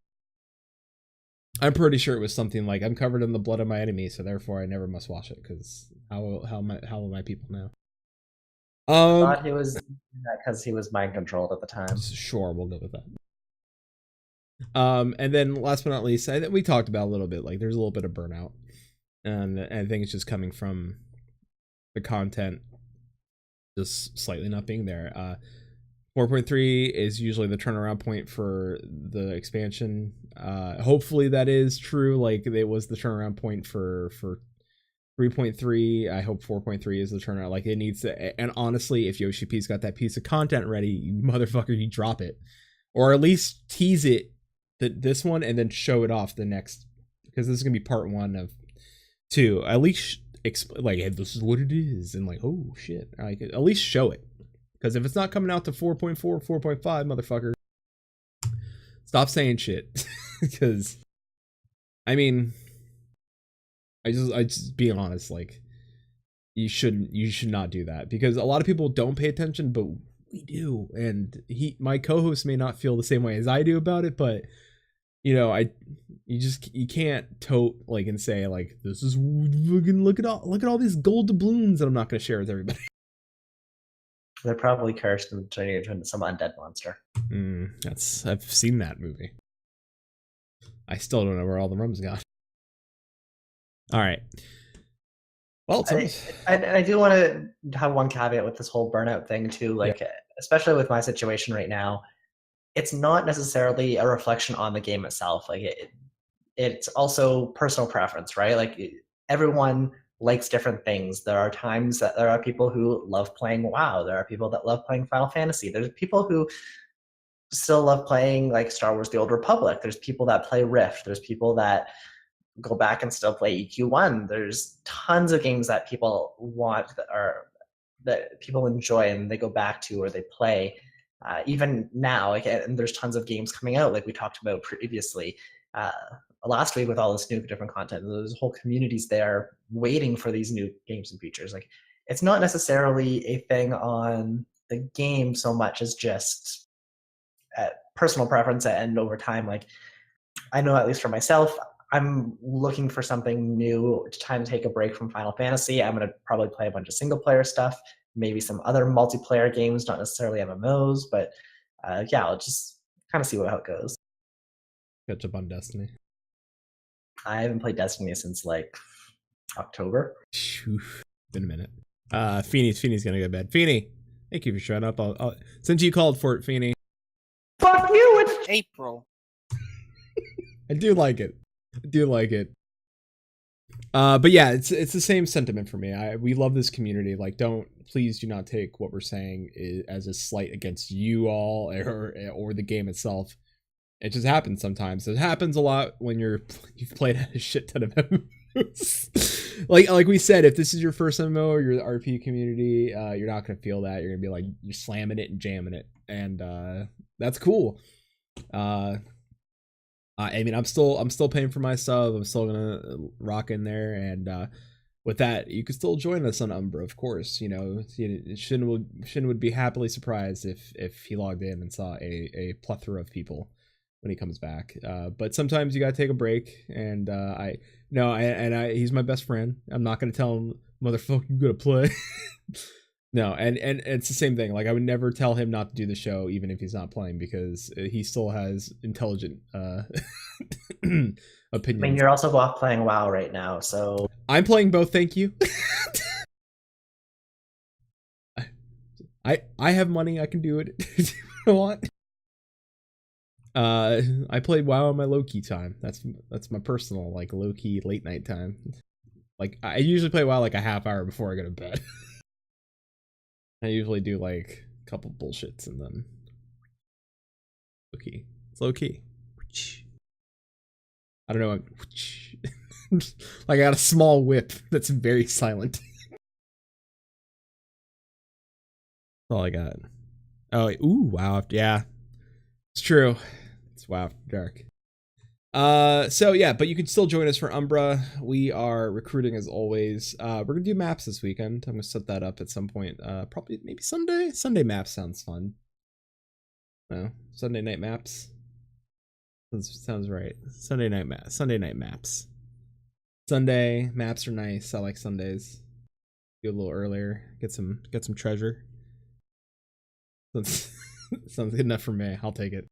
I'm pretty sure it was something like, I'm covered in the blood of my enemy, so therefore I never must wash it, because how will my people know? I thought he was because he was mind controlled at the time. Sure, we'll go with that. And then last but not least, we talked about a little bit, like there's a little bit of burnout, and I think it's just coming from the content just slightly not being there. 4.3 is usually the turnaround point for the expansion. Hopefully that is true. Like it was the turnaround point for 3.3. I hope 4.3 is the turnaround. Like it needs to. And honestly, if Yoshi P's got that piece of content ready, you motherfucker, you drop it, or at least tease it this one and then show it off the next, because this is gonna be part 1 of 2. At least like, hey, this is what it is, and like, oh shit, like at least show it. Because if it's not coming out to 4.4, 4.5, motherfucker, stop saying shit. Because, I mean, I just being honest, like, you should not do that, because a lot of people don't pay attention, but we do, and my co-host may not feel the same way as I do about it, but you know, you can't tote like and say like, this is look at all these gold doubloons that I'm not going to share with everybody. They're probably cursed and turning into some undead monster. I've seen that movie. I still don't know where all the rum's gone. All right. Well, I do want to have one caveat with this whole burnout thing too. Like, especially with my situation right now, it's not necessarily a reflection on the game itself. Like it's also personal preference, right? Like everyone likes different things. There are times that there are people who love playing WoW. There are people that love playing Final Fantasy. There's people who still love playing like Star Wars: The Old Republic. There's people that play Rift. There's people that go back and still play EQ1. There's tons of games that people want that people enjoy and they go back to or they play. Even now, like, and there's tons of games coming out, like we talked about previously last week with all this new different content. There's whole communities there waiting for these new games and features. Like, it's not necessarily a thing on the game so much as just personal preference. And over time, like, I know at least for myself, I'm looking for something new. It's time to take a break from Final Fantasy. I'm going to probably play a bunch of single player stuff, maybe some other multiplayer games, not necessarily MMOs, but yeah, I'll just kind of see how it goes. Catch up on Destiny. I haven't played Destiny since like October. Been a minute. Feeney's gonna go to bed. Feeny, thank you for showing up. I'll since you called for it, Feeny. Fuck you, it's April. I do like it. But yeah, it's the same sentiment for me. We love this community. Like, please do not take what we're saying as a slight against you all or the game itself. It just happens sometimes. It happens a lot when you've played a shit ton of MMOs. like we said, if this is your first MMO or you're the RP community, you're not gonna feel that. You're gonna be like, you're slamming it and jamming it, and that's cool. I mean, I'm still paying for my sub. I'm still gonna rock in there, and with that, you can still join us on Umbra, of course. You know, Shin would be happily surprised if he logged in and saw a plethora of people when he comes back. But sometimes you gotta take a break, and he's my best friend. I'm not gonna tell him, motherfucker, you gotta play. No, and it's the same thing. Like, I would never tell him not to do the show, even if he's not playing, because he still has intelligent opinions. I mean, you're also both playing WoW right now, so I'm playing both. Thank you. I have money. I can do it if I want. I played WoW on my low-key time. That's my personal, like, low-key late night time. Like, I usually play WoW like a half hour before I go to bed. I usually do like a couple bullshits and then low-key. It's low-key. I don't know. Like, I got a small whip that's very silent. That's all I got. Oh, ooh, WoW. Yeah, it's true. It's WoW Dark. So yeah, but you can still join us for Umbra. We are recruiting as always. We're gonna do maps this weekend. I'm gonna set that up at some point. Probably maybe Sunday. Sunday maps sounds fun. No, Sunday night maps. Sounds right. Sunday night maps. Sunday maps are nice. I like Sundays. Do a little earlier. Get some treasure. Sounds good enough for me. I'll take it.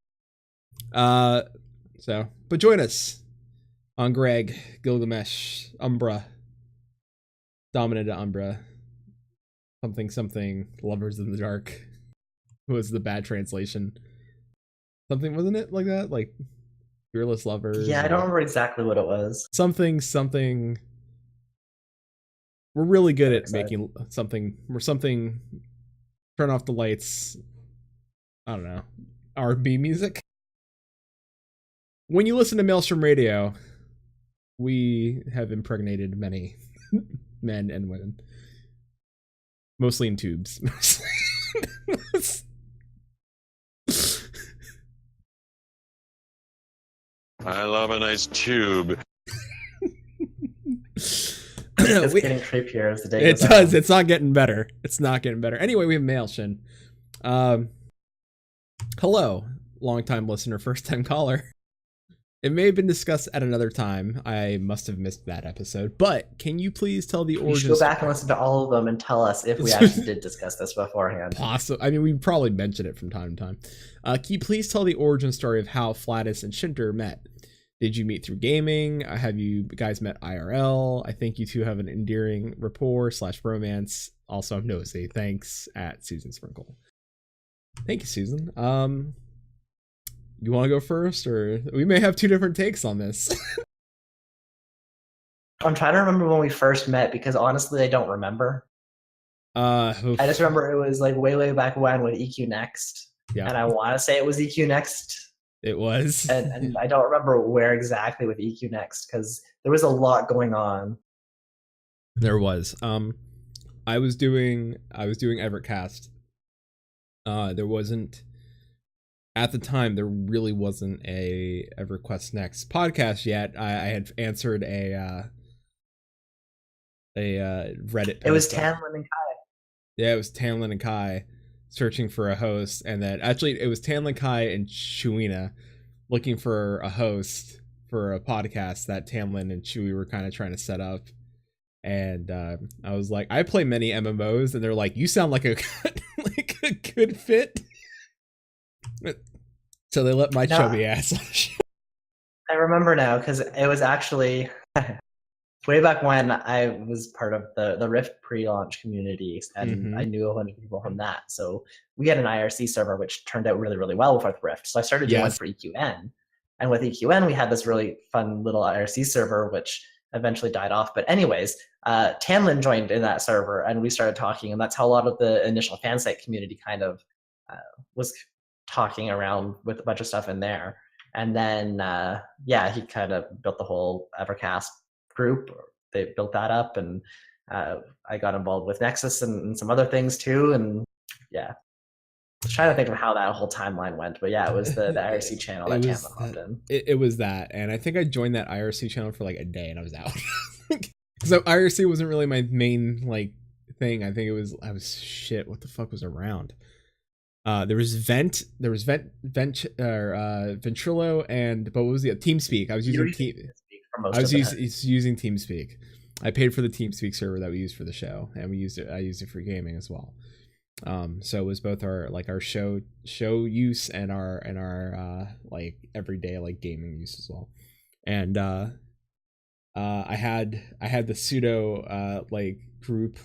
So, but join us on Greg, Gilgamesh, Umbra, Dominant Umbra, something, Lovers in the Dark. Was the bad translation? Something, wasn't it like that? Like Fearless Lovers? Yeah, I don't remember exactly what it was. Something. We're really good at making something. Turn off the lights. I don't know. R&B music. When you listen to Maelstrom Radio, we have impregnated many men and women. Mostly in tubes. I love a nice tube. It's getting creepier as the day goes It does. on. It's not getting better. Anyway, we have mail, Shin. Hello, long-time listener, first-time caller. It may have been discussed at another time. I must have missed that episode. But can you please tell the origin? You should go back and listen to all of them and tell us if we actually did discuss this beforehand. Possibly. I mean, we probably mentioned it from time to time. Can you please tell the origin story of how Flatus and Shinter met? Did you meet through gaming? Have you guys met IRL? I think you two have an endearing rapport / romance. Also, I'm nosy. Thanks at Susan Sprinkle. Thank you, Susan. You want to go first, or we may have two different takes on this? I'm trying to remember when we first met because honestly, I don't remember. I just remember it was like way back when with EQ Next, yeah, and I want to say it was EQ Next. It was, and I don't remember where exactly with EQ Next because there was a lot going on. There was. I was doing Evercast. There wasn't. At the time, there really wasn't a EverQuest Next podcast yet. I had answered a Reddit. It was Tanlin and Kai. Yeah, it was Tanlin and Kai searching for a host, and then actually it was Tanlin, Kai, and Shuina looking for a host for a podcast that Tanlin and Chewy were kind of trying to set up. And I was like, I play many MMOs, and they're like, you sound like a like a good fit. So they let my chubby ass on the show. I remember now because it was actually way back when I was part of the Rift pre-launch community, and I knew a bunch of people from that. So we had an IRC server, which turned out really, really well with Rift. So I started doing one for EQN. And with EQN, we had this really fun little IRC server, which eventually died off. But anyways, Tanlin joined in that server, and we started talking, and that's how a lot of the initial fansite community kind of was talking around with a bunch of stuff in there. And then, he kind of built the whole Evercast group. They built that up, and I got involved with Nexus and some other things too. And yeah, I was trying to think of how that whole timeline went, but yeah, it was the IRC channel that Tamlin popped in. It was that, and I think I joined that IRC channel for like a day, and I was out. So IRC wasn't really my main like thing. I think I was shit. What the fuck was around? There was Ventrilo, and but what was the TeamSpeak? I was using using TeamSpeak. I paid for the TeamSpeak server that we used for the show, and I used it for gaming as well. So it was both our show use and our like everyday like gaming use as well. And I had the pseudo like group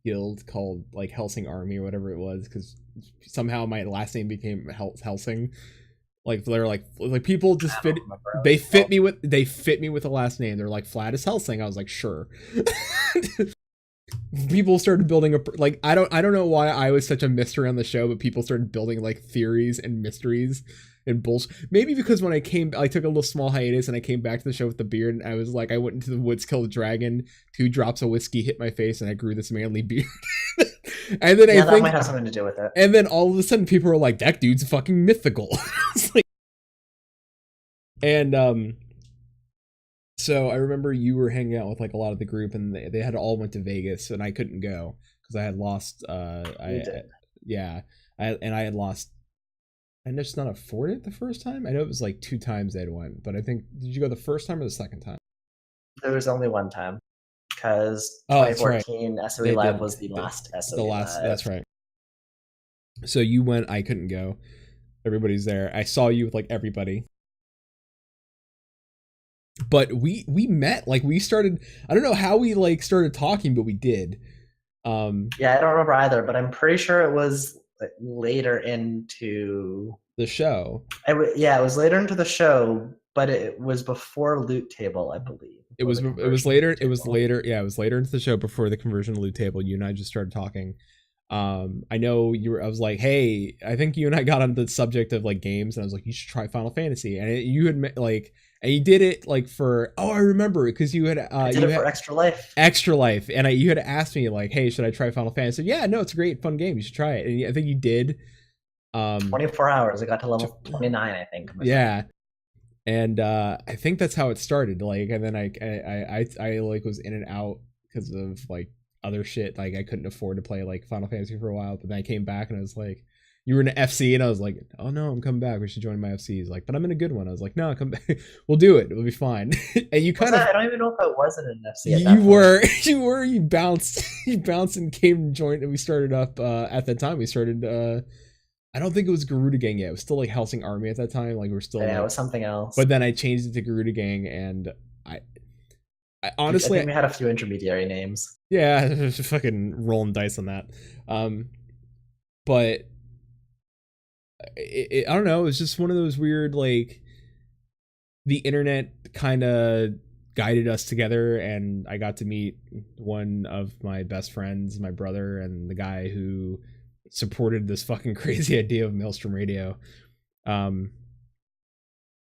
guild called like Helsing Army or whatever it was, because somehow my last name became Helsing. Like they're like people just fit me with the last name. They're like Flat as Helsing. I was like, sure. People started building like I don't know why I was such a mystery on the show, but people started building like theories and mysteries and bullshit. Maybe because when I took a little small hiatus and I came back to the show with the beard, and I was like, I went into the woods, killed a dragon, 2 drops of whiskey hit my face, and I grew this manly beard. And then I think that might have something to do with it. And then all of a sudden, people were like, "That dude's fucking mythical." Like, and so I remember you were hanging out with like a lot of the group, and they had all went to Vegas, and I couldn't go because I had lost. I had lost. I just not afford it the first time. I know it was like 2 times they'd went, but I think, did you go the first time or the second time? There was only one time, because 2014 SOE Live was the last SOE Live. That's right. So you went, I couldn't go. Everybody's there. I saw you with like everybody. But we met, like we started, I don't know how we like started talking, but we did. Yeah, I don't remember either, but I'm pretty sure it was later into the show. It was later into the show, but it was before Loot Table, I believe. It was later into the show, before the conversion to Loot Table. You and I just started talking. I know I was like, hey, I think you and I got on the subject of like games, and I was like, you should try Final Fantasy. And you had like, and you did it like for, I remember it, because you had I did it for Extra Life. And you had asked me like, hey, should I try Final Fantasy? Yeah, no, it's a great fun game, you should try it. And I think you did. 24 hours, I got to level 29, I think. Yeah. And I think that's how it started. Like, and then I like was in and out because of like other shit. Like I couldn't afford to play like Final Fantasy for a while, but then I came back and I was like, you were in an FC, and I was like, oh no, I'm coming back, we should join my FC. He's like, but I'm in a good one. I was like, no, come back, we'll do it, it'll be fine. And you kind of, I don't even know if I was in an FC. You bounced and came and joined, and we started up at that time. We started I don't think it was Garuda Gang yet. It was still like Helsing Army at that time. Like we're still it was something else. But then I changed it to Garuda Gang, and I honestly, I think we had a few intermediary names. Yeah, just fucking rolling dice on that. But I don't know. It was just one of those weird, like, the internet kind of guided us together, and I got to meet one of my best friends, my brother, and the guy who supported this fucking crazy idea of Maelstrom Radio. I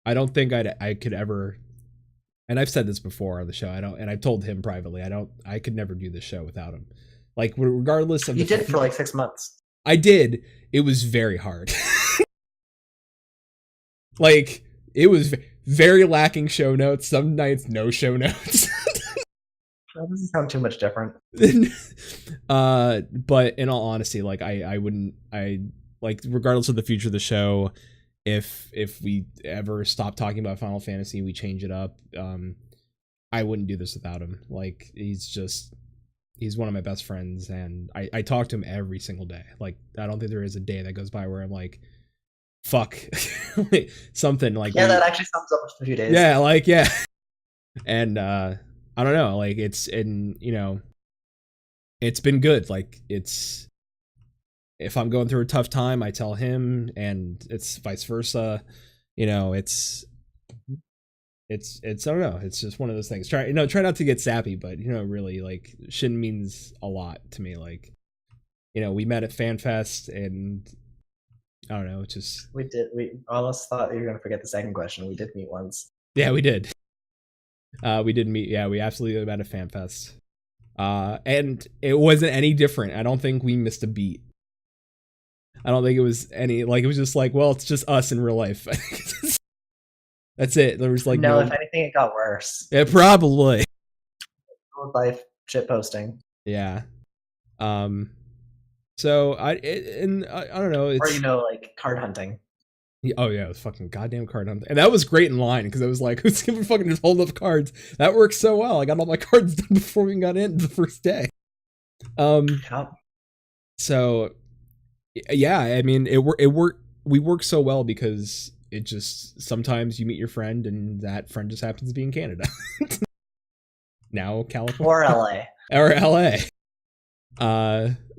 don't think I could ever, and I've said this before on the show, and I've told him privately, I could never do this show without him. Like, regardless of you did for like 6 months. I did. It was very hard. Like, it was very lacking show notes. Some nights, no show notes. That doesn't sound too much different. But in all honesty, like I wouldn't, like, regardless of the future of the show, if we ever stop talking about Final Fantasy, we change it up, I wouldn't do this without him. Like, he's one of my best friends, and I talk to him every single day. Like, I don't think there is a day that goes by where I'm like, fuck, something like that actually sums up a few days. Yeah, like, yeah. And I don't know, like it's it's been good. Like it's, if I'm going through a tough time, I tell him, and it's vice versa. It's I don't know. It's just one of those things. Try not to get sappy, but really, like, Shin means a lot to me. Like, we met at FanFest, and I don't know. It's just we almost thought you were gonna forget the second question. We did meet once. Yeah, we did. We did meet. Yeah, we absolutely met at FanFest. And it wasn't any different. I don't think we missed a beat. I don't think it was any, like, it was just like, well, it's just us in real life. That's it. There was like no, if anything, it got worse. Yeah, probably. Real life shit posting. Yeah. So I don't know. It's, or like card hunting. Oh yeah, it was fucking goddamn card hunting, and that was great in line because I was like, who's gonna fucking just hold up cards? That works so well. I got all my cards done before we got in the first day. So yeah, I mean, it worked. We work so well because it just, sometimes you meet your friend and that friend just happens to be in Canada. Now California. Or LA. Or LA.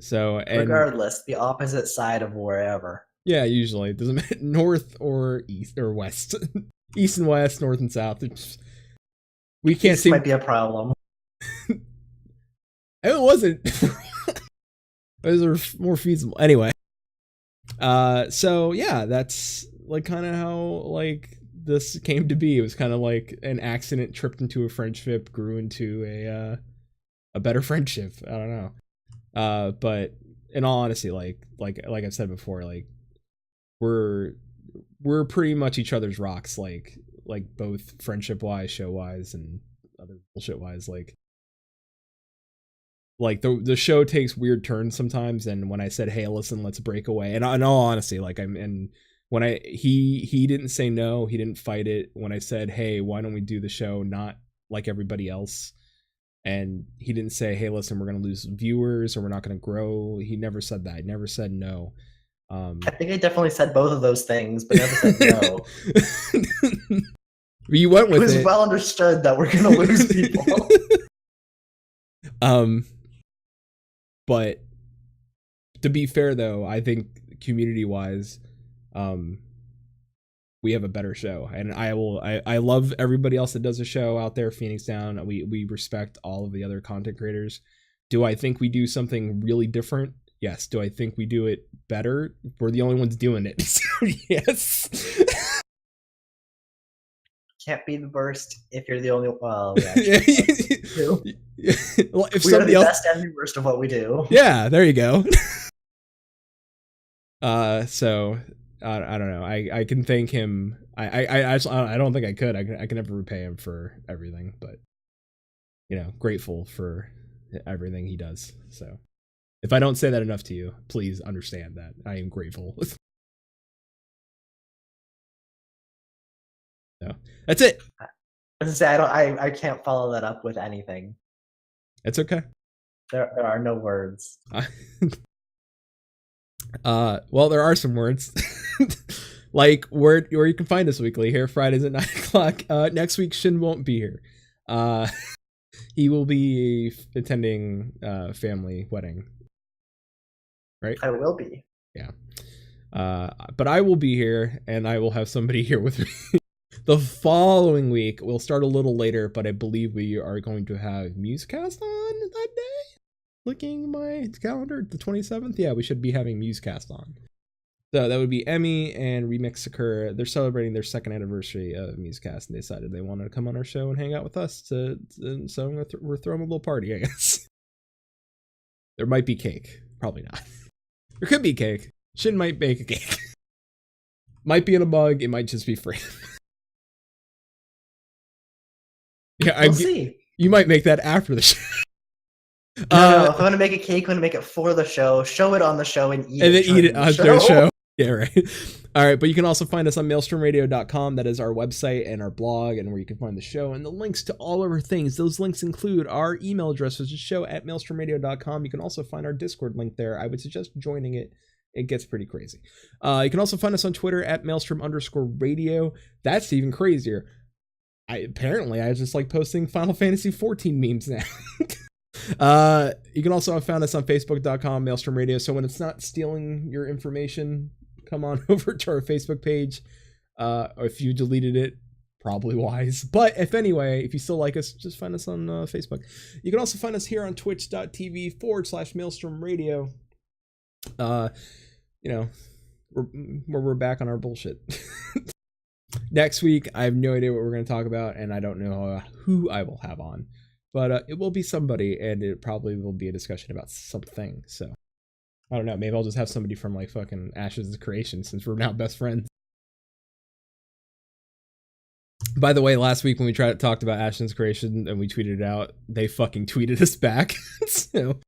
So, and regardless, the opposite side of wherever. Yeah, usually. It doesn't matter, north or east or west. East and west, north and south. We can't see. Might be a problem. It wasn't. Those are more feasible. Anyway. So yeah, that's like kind of how like this came to be. It was kind of like an accident, tripped into a friendship, grew into a better friendship. I don't know. But in all honesty, like I've said before, like we're pretty much each other's rocks, like both friendship wise, show wise, and other bullshit wise. Like the show takes weird turns sometimes, and when I said, hey, listen, let's break away, and in all honesty, like when he didn't say no, he didn't fight it when I said, hey, why don't we do the show not like everybody else, and he didn't say, hey, listen, we're gonna lose viewers or we're not gonna grow. He never said that. He never said no. I think I definitely said both of those things, but never said no. You went with it. It was well understood that we're gonna lose people. But to be fair, though, I think community-wise, we have a better show, and I love everybody else that does a show out there. Phoenix Down, we respect all of the other content creators. Do I think we do something really different? Yes. Do I think we do it better? We're the only ones doing it. So yes. Can't be the worst if you're the only. Well, yeah. Well, if we somebody are the else, best and the worst of what we do. Yeah, there you go. So I don't know. I can thank him. I don't think I could. I can never repay him for everything, but grateful for everything he does. So if I don't say that enough to you, please understand that I am grateful. So that's it. I can't follow that up with anything. It's okay. There are no words. Well, there are some words. Like where you can find us weekly here, Fridays at 9 o'clock. Next week, Shin won't be here. He will be attending family wedding. Right? I will be. Yeah. But I will be here, and I will have somebody here with me. The following week, we'll start a little later, but I believe we are going to have Musecast on that day. Looking at my calendar, the 27th. Yeah, we should be having Musecast on. So that would be Emmy and Remix Sakura. They're celebrating their second anniversary of Musecast, and they decided they wanted to come on our show and hang out with us. So we're throwing a little party, I guess. There might be cake. Probably not. There could be cake. Shin might bake a cake. Might be in a mug. It might just be free. Yeah, we'll see. You might make that after the show. No, if I'm gonna make a cake, I'm gonna make it for the show, show it on the show, and eat it after the show. Yeah, right. All right, but you can also find us on maelstromradio.com. That is our website and our blog, and where you can find the show and the links to all of our things. Those links include our email address, which is show@maelstromradio.com. You can also find our Discord link there. I would suggest joining it. It gets pretty crazy. You can also find us on Twitter @maelstrom_radio. That's even crazier. I just like posting Final Fantasy 14 memes now. You can also find us on Facebook.com, Maelstrom Radio. So when it's not stealing your information, come on over to our Facebook page. Or if you deleted it, probably wise. But if you still like us, just find us on Facebook. You can also find us here on twitch.tv/Maelstrom Radio. We're back on our bullshit. Next week, I have no idea what we're going to talk about, and I don't know who I will have on. But it will be somebody, and it probably will be a discussion about something. So, I don't know. Maybe I'll just have somebody from, like, fucking Ashes of Creation, since we're now best friends. By the way, last week when we talked about Ashes of Creation, and we tweeted it out, they fucking tweeted us back. So,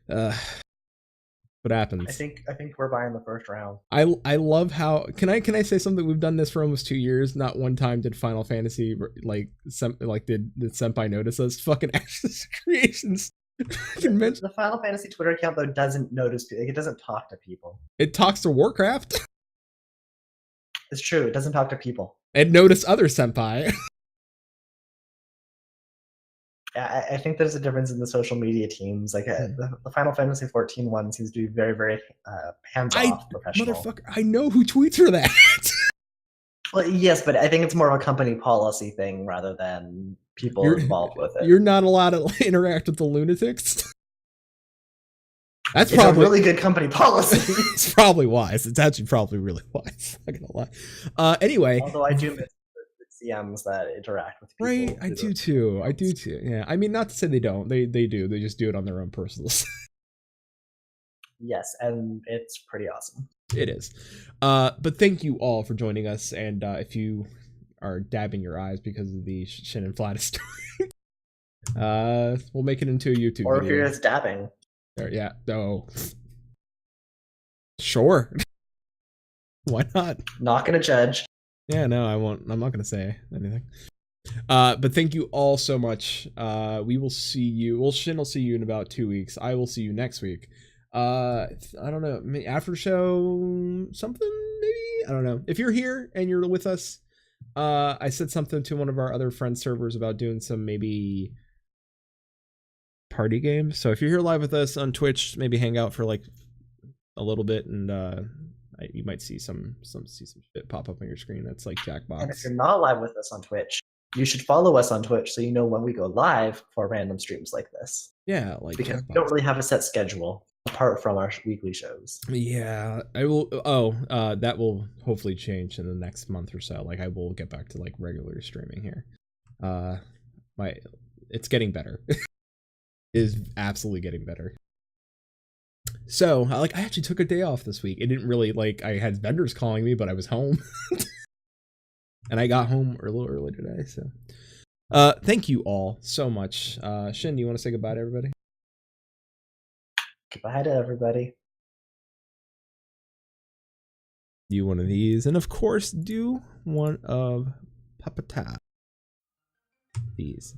what happens? I think we're buying the first round. I love how can I say something? We've done this for almost 2 years. Not one time did Final Fantasy did Senpai notice us. Fucking Ashes Creations. The Final Fantasy Twitter account though doesn't notice. It doesn't talk to people. It talks to Warcraft. It's true. It doesn't talk to people. It noticed other senpai. I think there's a difference in the social media teams. Like the Final Fantasy 14 one seems to be very, very hands-off, professional. Motherfucker, I know who tweets her that. Well, yes, but I think it's more of a company policy thing rather than people involved with it. You're not allowed to interact with the lunatics. It's probably a really good company policy. It's probably wise. It's actually probably really wise. I'm not gonna lie. Anyway, although I do miss CMs that interact with people. Right, I do too. Yeah, I mean, not to say they don't. They do. They just do it on their own personal side. Yes, and it's pretty awesome. It is. But thank you all for joining us. And if you are dabbing your eyes because of the Shin and Flatus story, we'll make it into a YouTube or video. If you're just dabbing. Yeah. Oh. Sure. Why not? Not gonna judge. Yeah, no, I won't. I'm not going to say anything. But thank you all so much. We will see you. Well, Shin will see you in about 2 weeks. I will see you next week. I don't know. After show something, maybe? I don't know. If you're here and you're with us, I said something to one of our other friend servers about doing some maybe party games. So if you're here live with us on Twitch, maybe hang out for like a little bit and you might see some shit pop up on your screen that's like Jackbox. And if you're not live with us on Twitch, you should follow us on Twitch so you know when we go live for random streams like this. Yeah, like because Jackbox. We don't really have a set schedule apart from our weekly shows. Yeah, I will. That will hopefully change in the next month or so. Like I will get back to like regular streaming here. It's getting better. It is absolutely getting better. So, I actually took a day off this week. It didn't really, I had vendors calling me, but I was home. And I got home a little early today, so. Thank you all so much. Shin, do you want to say goodbye to everybody? Goodbye to everybody. Do one of these, and of course, do one of Papata. These.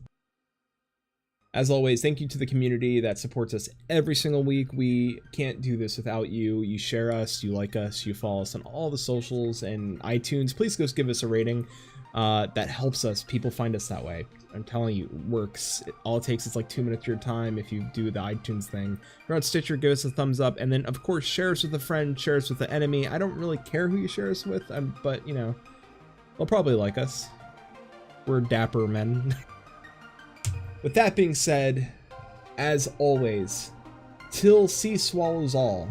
As always, thank you to the community that supports us every single week. We can't do this without you. You share us, you like us, you follow us on all the socials and iTunes. Please go give us a rating. That helps us. People find us that way. I'm telling you, it works. All it takes is like 2 minutes of your time if you do the iTunes thing. If you're on Stitcher, give us a thumbs up. And then, of course, share us with a friend, share us with an enemy. I don't really care who you share us with, but, you know, they'll probably like us. We're dapper men. With that being said, as always, till sea swallows all,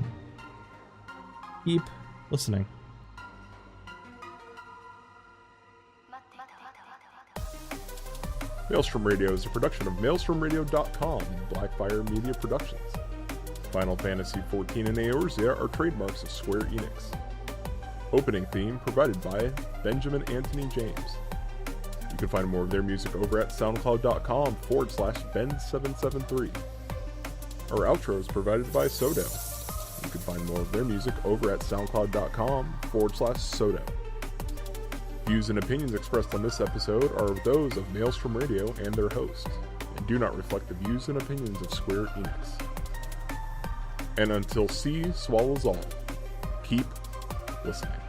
keep listening. Maelstrom Radio is a production of MaelstromRadio.com and Blackfire Media Productions. Final Fantasy XIV and Eorzea are trademarks of Square Enix. Opening theme provided by Benjamin Anthony James. You can find more of their music over at soundcloud.com/Ben773. Our outro is provided by Sodo. You can find more of their music over at soundcloud.com/Sodo. Views and opinions expressed on this episode are those of Maelstrom Radio and their host, and do not reflect the views and opinions of Square Enix. And until sea swallows all, keep listening.